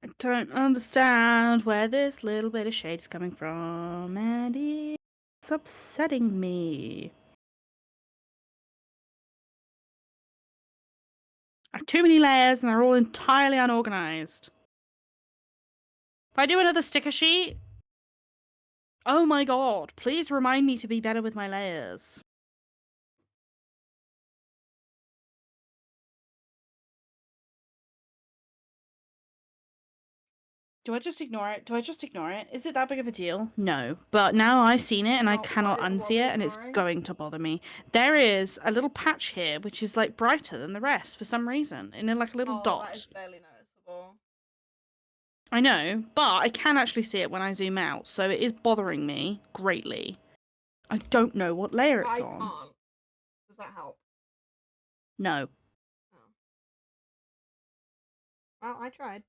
I don't understand where this little bit of shade is coming from, and it's upsetting me. I have too many layers, and they're all entirely unorganized. If I do another sticker sheet, oh my god, please remind me to be better with my layers. Do I just ignore it? Is it that big of a deal? No. But now I've seen it and I cannot unsee it, and it's going to bother me. There is a little patch here which is like brighter than the rest for some reason, and then like a little dot. That is barely noticeable. I know, but I can actually see it when I zoom out, so it is bothering me greatly. I don't know what layer it's on. I can't. Does that help? No. Oh. Well, I tried.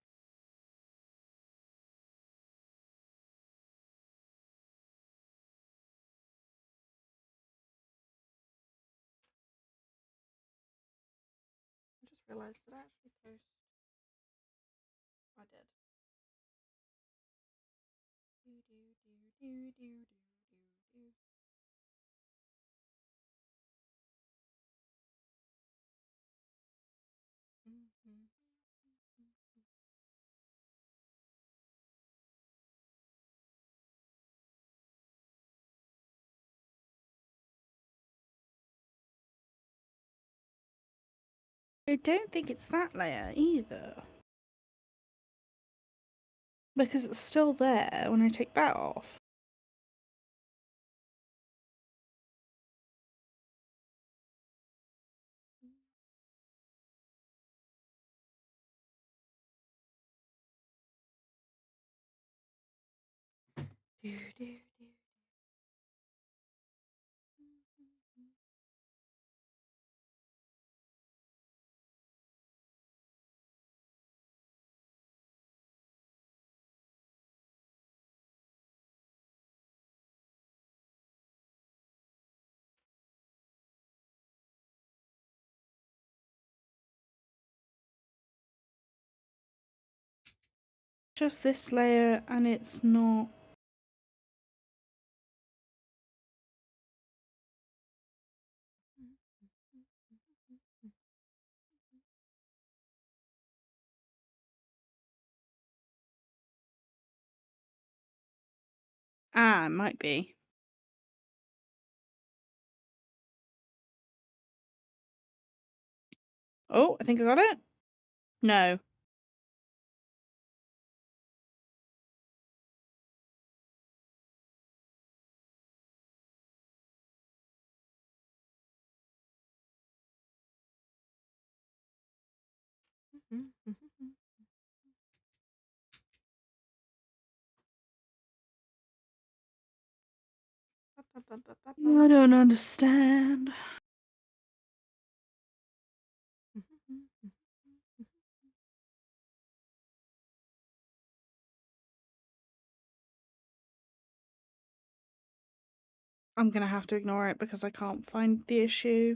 I just realised, did I actually post? I did. I don't think it's that layer either. Because it's still there when I take that off. Just this layer and it's not. Ah, it might be. Oh, I think I got it. No. I don't understand. I'm gonna have to ignore it because I can't find the issue.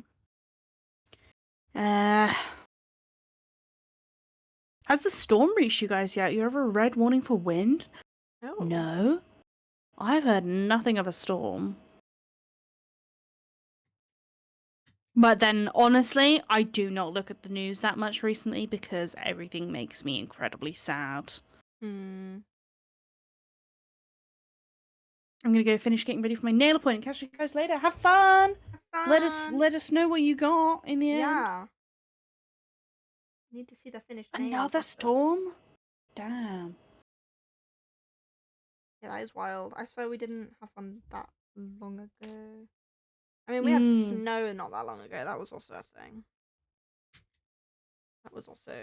Has the storm reached you guys yet? You ever a red warning for wind? No. No. I've heard nothing of a storm. But then, honestly, I do not look at the news that much recently because everything makes me incredibly sad. Hmm. I'm gonna go finish getting ready for my nail appointment. Catch you guys later. Have fun. Let us know what you got in the end. Yeah. Need to see the finished nails. Another storm? Damn. Yeah, that is wild. I swear we didn't have one that long ago. I mean, we had snow not that long ago. That was also a thing. That was also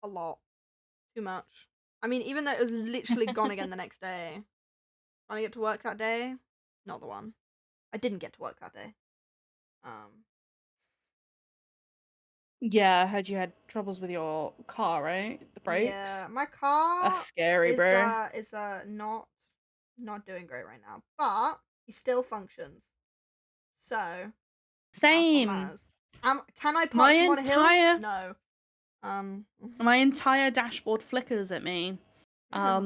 a lot. Too much. I mean, even though it was literally gone again the next day. Trying to get to work that day? Not the one. I didn't get to work that day. Yeah, I heard you had troubles with your car, right? The brakes? Yeah, my car That's scary, bro. is not doing great right now. But he still functions. So Same. matters. Can I park him on a hill? No. My entire dashboard flickers at me. Yeah.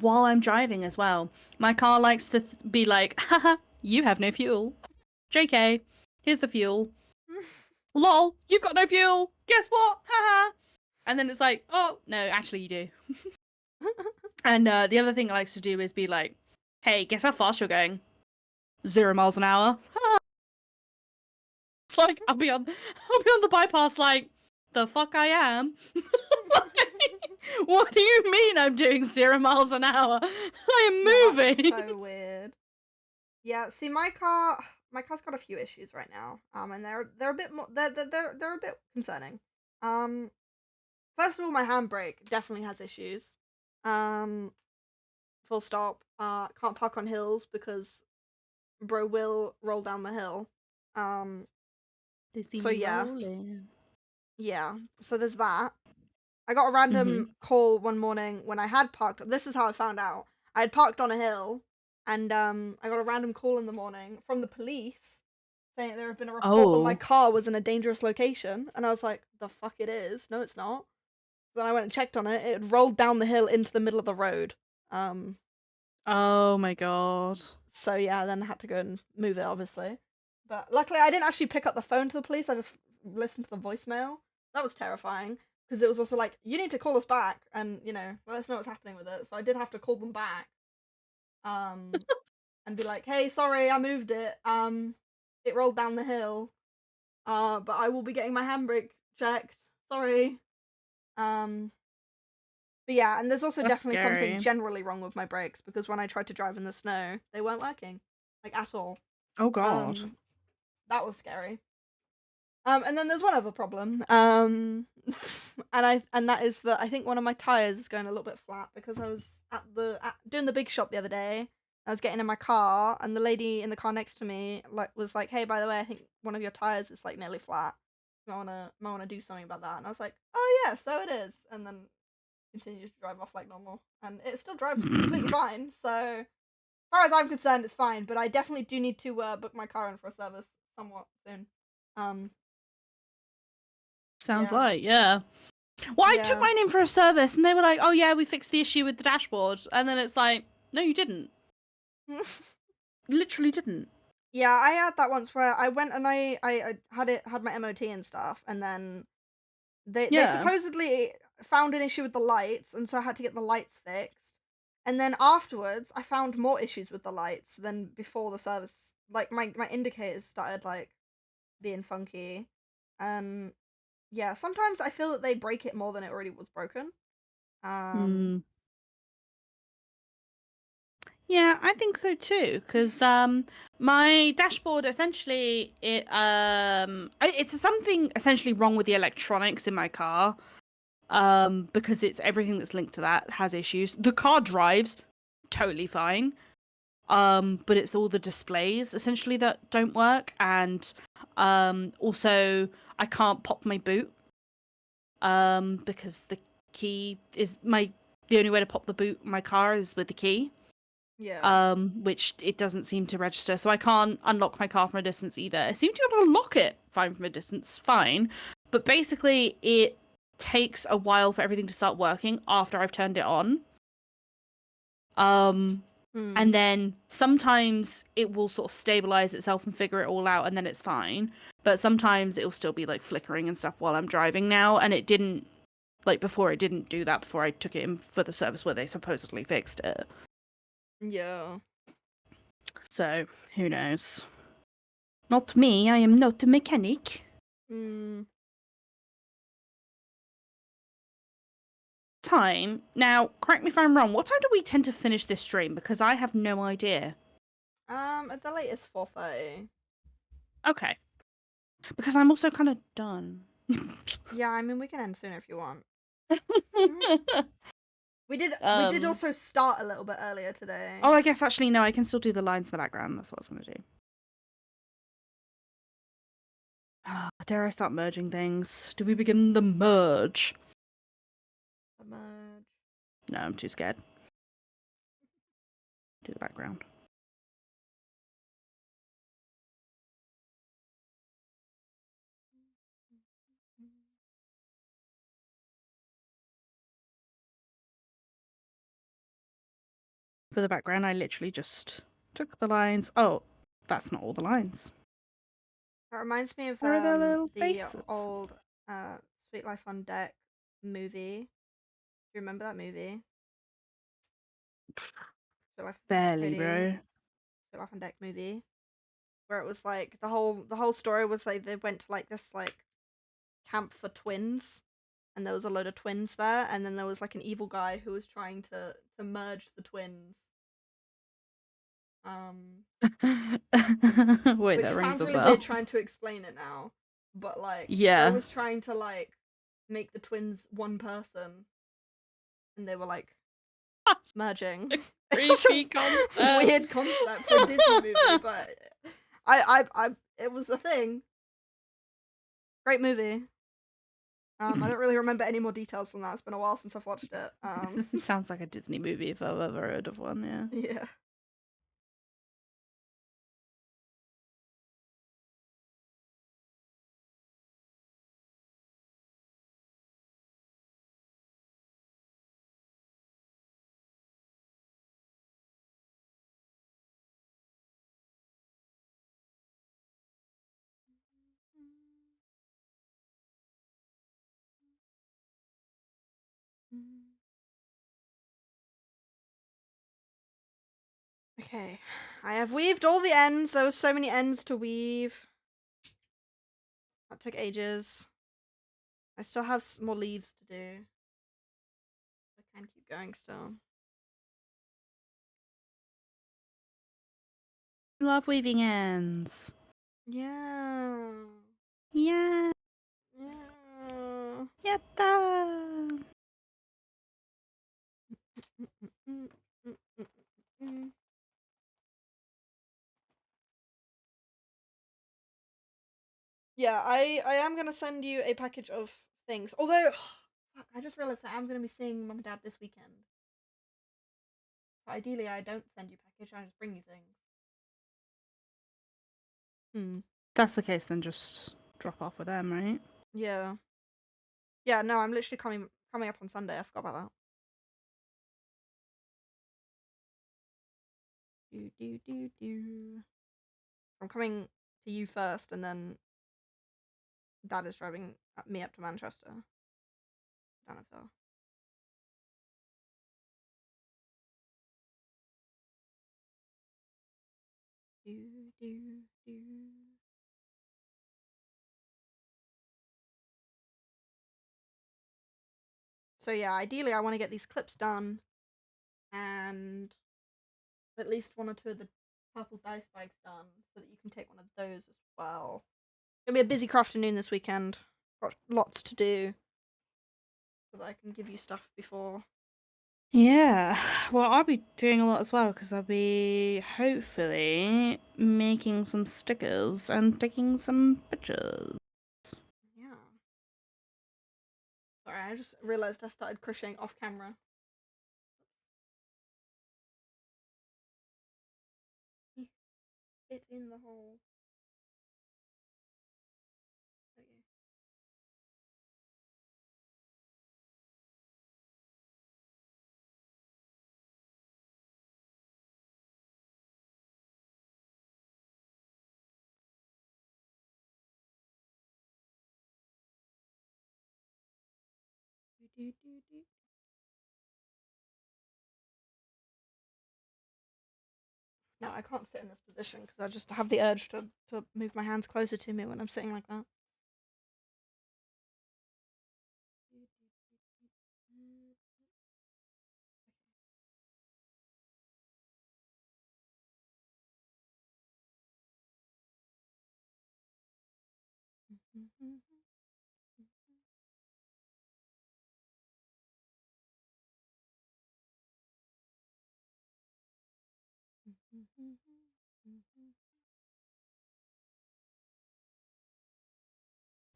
While I'm driving as well. My car likes to be like, haha, you have no fuel. JK, here's the fuel. Lol, you've got no fuel. Guess what? Haha. And then it's like, oh, no, actually you do. And the other thing it likes to do is be like, hey, guess how fast you're going? 0 miles an hour. It's like I'll be on the bypass like the fuck I am. What do you mean I'm doing 0 miles an hour? I am moving. That's so weird. Yeah, see my car's got a few issues right now. And they're a bit more they're a bit concerning. First of all, my handbrake definitely has issues. Full stop. Can't park on hills because bro will roll down the hill. So yeah. Yeah. So there's that. I got a random call one morning when I had parked. This is how I found out. I had parked on a hill, and I got a random call in the morning from the police saying there had been a report that my car was in a dangerous location, and I was like, "The fuck it is? No, it's not." Then I went and checked on it. It had rolled down the hill into the middle of the road. Oh my god. So yeah, then I had to go and move it, obviously. But luckily, I didn't actually pick up the phone to the police. I just listened to the voicemail. That was terrifying because it was also like, you need to call us back and let us know what's happening with it. So I did have to call them back, and be like, hey, sorry, I moved it. It rolled down the hill. But I will be getting my handbrake checked. Sorry. But yeah, and there's also That's definitely something scary. generally wrong with my brakes because when I tried to drive in the snow, they weren't working, like at all. Oh god. That was scary. And then there's one other problem. And that is that I think one of my tires is going a little bit flat because I was doing the big shop the other day. I was getting in my car, and the lady in the car next to me was like, "Hey, by the way, I think one of your tires is like nearly flat. I wanna do something about that." And I was like, "Oh yeah, so it is." And then continued to drive off like normal, and it still drives completely fine. So, as far as I'm concerned, it's fine. But I definitely do need to book my car in for a service somewhat soon. Um, Sounds yeah, like, yeah. Well, I took yeah. mine in for a service and they were like, oh yeah, we fixed the issue with the dashboard. And then it's like, no, you didn't. Literally didn't. Yeah, I had that once where I went and I had my MOT and stuff, and then they Yeah. supposedly found an issue with the lights, and so I had to get the lights fixed. And then afterwards, I found more issues with the lights than before the service. Like my indicators started like being funky, and yeah, sometimes I feel that they break it more than it already was broken. Hmm. Yeah, I think so too. Because my dashboard essentially it's something essentially wrong with the electronics in my car. Because it's everything that's linked to that has issues. The car drives totally fine. But it's all the displays essentially that don't work, and also I can't pop my boot. Because the key is the only way to pop the boot in my car is with the key. Yeah. Which it doesn't seem to register, so I can't unlock my car from a distance either. I seem to be able to unlock it fine from a distance, fine, but basically it takes a while for everything to start working after I've turned it on. And then sometimes it will sort of stabilize itself and figure it all out, and then it's fine. But sometimes it will still be like flickering and stuff while I'm driving now, and it didn't before. It didn't do that before I took it in for the service where they supposedly fixed it. Yeah. So who knows? Not me. I am not a mechanic. Time now. Correct me if I'm wrong. What time do we tend to finish this stream? Because I have no idea. At the latest 4:30. Okay. Because I'm also kind of done. Yeah, I mean we can end sooner if you want. We did also start a little bit earlier today. Oh, I guess actually no, I can still do the lines in the background. That's what I was gonna do. Dare I start merging things? Do we begin the merge? The merge. No, I'm too scared. Do the background. For the background, I literally just took the lines. Oh, that's not all the lines. That reminds me of Where are their little the faces? old Sweet Life on Deck movie. Do you remember that movie? Sweet Life Barely, Cody. bro. Sweet Life on Deck movie. Where it was like the whole story was like they went to like this like camp for twins, and there was a load of twins there, and then there was like an evil guy who was trying to merge the twins. Wait, Which that rings sounds a really bell. weird trying to explain it now, but like Joe Yeah. was trying to like make the twins one person, and they were like merging. It's such a concept. weird concept for a Disney movie, but I it was a thing. Great movie. I don't really remember any more details than that. It's been a while since I've watched it. It sounds like a Disney movie if I've ever heard of one, yeah. Yeah. Okay, I have weaved all the ends. There were so many ends to weave. That took ages. I still have more leaves to do. I kind going still. Love weaving ends. Yeah. Yeah. Yeah. Yatta. Yeah, I am gonna send you a package of things. Although, fuck, I just realized I am gonna be seeing mum and dad this weekend. So ideally, I don't send you a package. I just bring you things. That's the case, then just drop off with them, right? Yeah. Yeah. No, I'm literally coming up on Sunday. I forgot about that. I'm coming to you first, and then Dad is driving me up to Manchester. Danville. So yeah, ideally I want to get these clips done, and at least one or two of the purple dice bags done, so that you can take one of those as well. It's gonna be a busy craft afternoon this weekend. Got lots to do, so that I can give you stuff before. Yeah, well, I'll be doing a lot as well because I'll be hopefully making some stickers and taking some pictures. Yeah. Sorry, I just realized I started crocheting off camera. It's in the hole. Okay. No, I can't sit in this position because I just have the urge to move my hands closer to me when I'm sitting like that.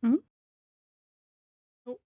Mhm. Oh.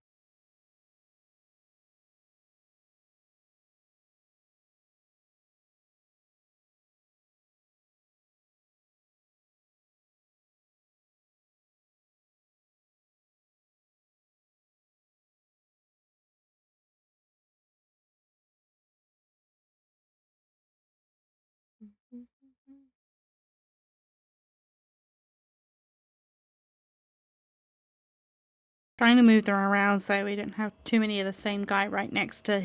Trying to move them around so we don't have too many of the same guy right next to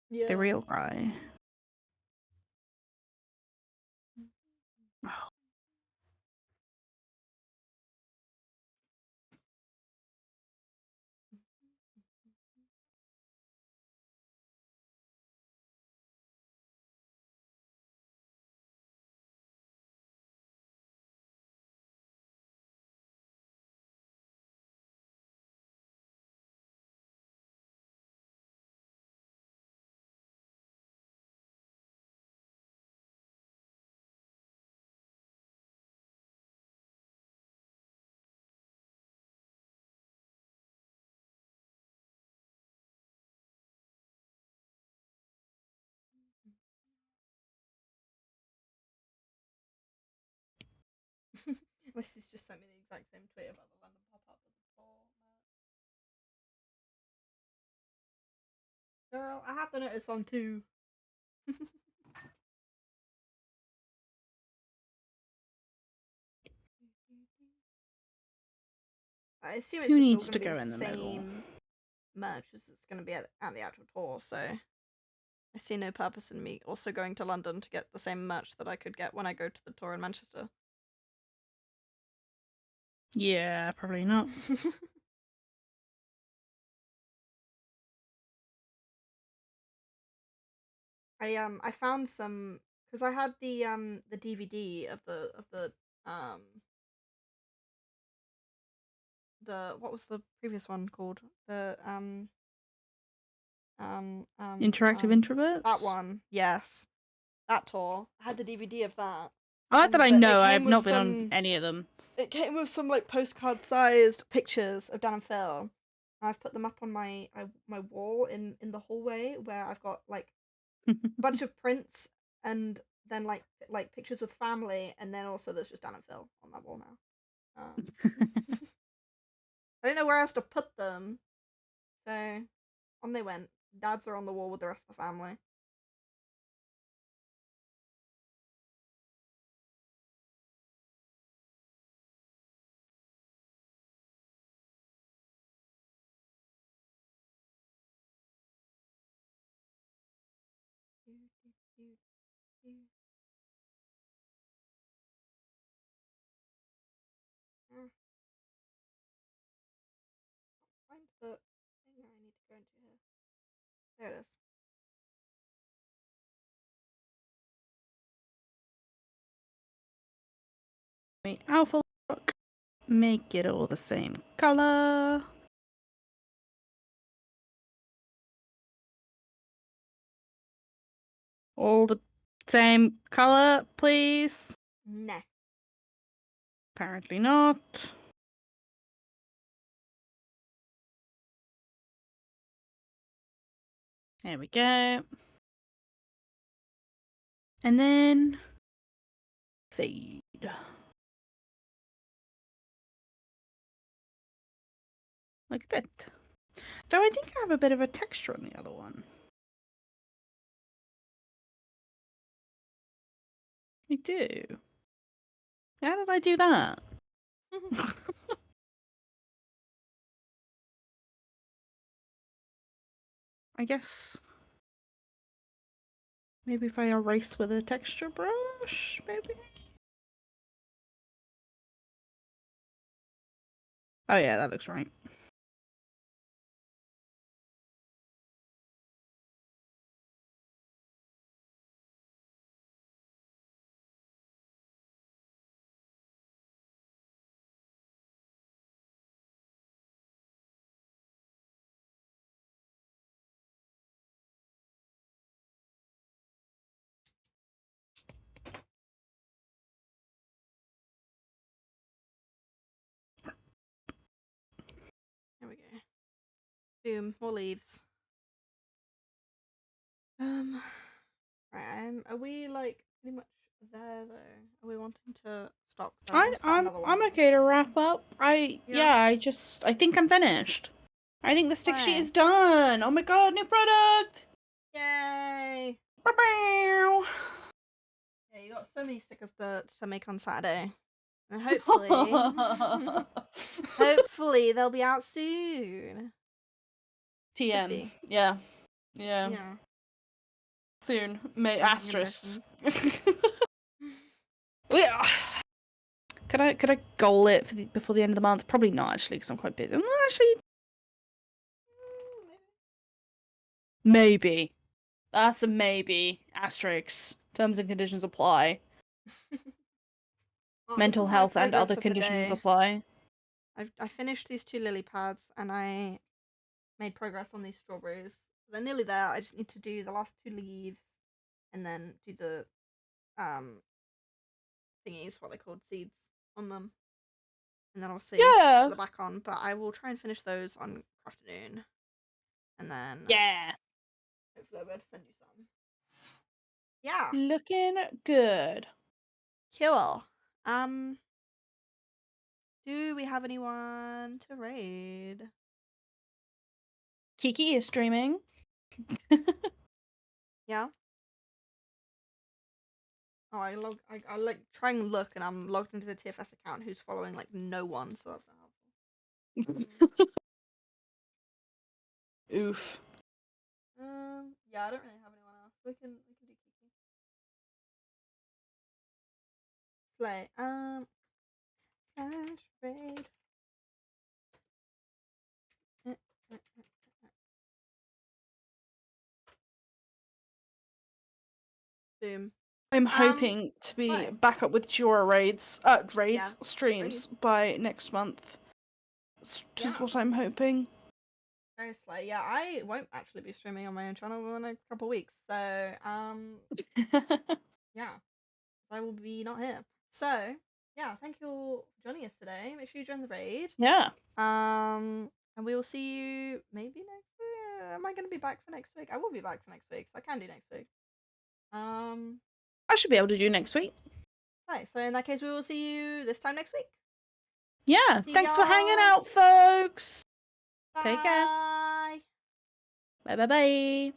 Yeah. the real guy. Oh. This has just sent me the exact same tweet about the London pop-up with the poor girl. I have the notice on too. I assume it's Who just all needs going to to be go the in the middle? same merch as it's going to be at the actual tour, so I see no purpose in me also going to London to get the same merch that I could get when I go to the tour in Manchester. Yeah, probably not. I found some because I had the DVD of um the what was the previous one called? The Interactive that introverts. one. Yes. That tour. I had the DVD of that. I like that And I it know I came have with not been on some any of them. it came with some like postcard sized pictures of Dan and Phil. And I've put them up on my wall in the hallway where I've got like a bunch of prints and then like pictures with family and then also there's just Dan and Phil on that wall now. I don't know where else to put them, so on they went. Dads are on the wall with the rest of the family. Find the thing that I need to go into here. There it is. Alpha look. Make it all the same color. All the same color, please. Nah. Apparently not. There we go. And then fade. Like that. Though I think I have a bit of a texture on the other one. I do. How did I do that? I guess maybe if I erase with a texture brush, maybe? Oh yeah, that looks right. There we go. Boom, more leaves. Right, are we like pretty much there though? Are we wanting to stop? 'Cause I want to start another one. I'm okay to wrap up. Yeah. I think I'm finished. I think the stick sheet Right. is done. Oh my god, new product! Yay! Bow-bow. Yeah, you got so many stickers to make on Saturday. And hopefully hopefully they'll be out soon. Should TM. be. Yeah. Yeah. Yeah. Soon. Asterisks. Yeah. Could I goal it before the end of the month? Probably not actually, because I'm quite busy. Actually, maybe. That's a maybe. Asterisks. Terms and conditions apply. Well, Mental health and other conditions apply. I finished these 2 lily pads and I made progress on these strawberries. They're nearly there. I just need to do the last 2 leaves and then do the thingies, what they called, seeds on them. And then I'll see Yeah. put the back on. But I will try and finish those on afternoon. And then Yeah. hopefully I'll be able to send you some. Yeah. Looking good. Cool. Do we have anyone to raid? Kiki is streaming. Yeah. Oh, I like try and look, and I'm logged into the TFS account who's following like no one, so that's not helpful. Oof. Yeah, I don't really have anyone else. We can do Kiki. Slay. Slash raid. soon. I'm hoping to be back up with Jura streams by next month. Which is what I'm hoping. Very slay. Yeah, I won't actually be streaming on my own channel in the next couple of weeks. So, yeah, I will be not here. So, yeah, thank you all for joining us today. Make sure you join the raid. Yeah. And we will see you maybe next week. Am I going to be back for next week? I will be back for next week, so I can do next week. I should be able to do next week. Right, so in that case, we will see you this time next week. Yeah, thanks for hanging out, folks. Bye. Take care. Bye.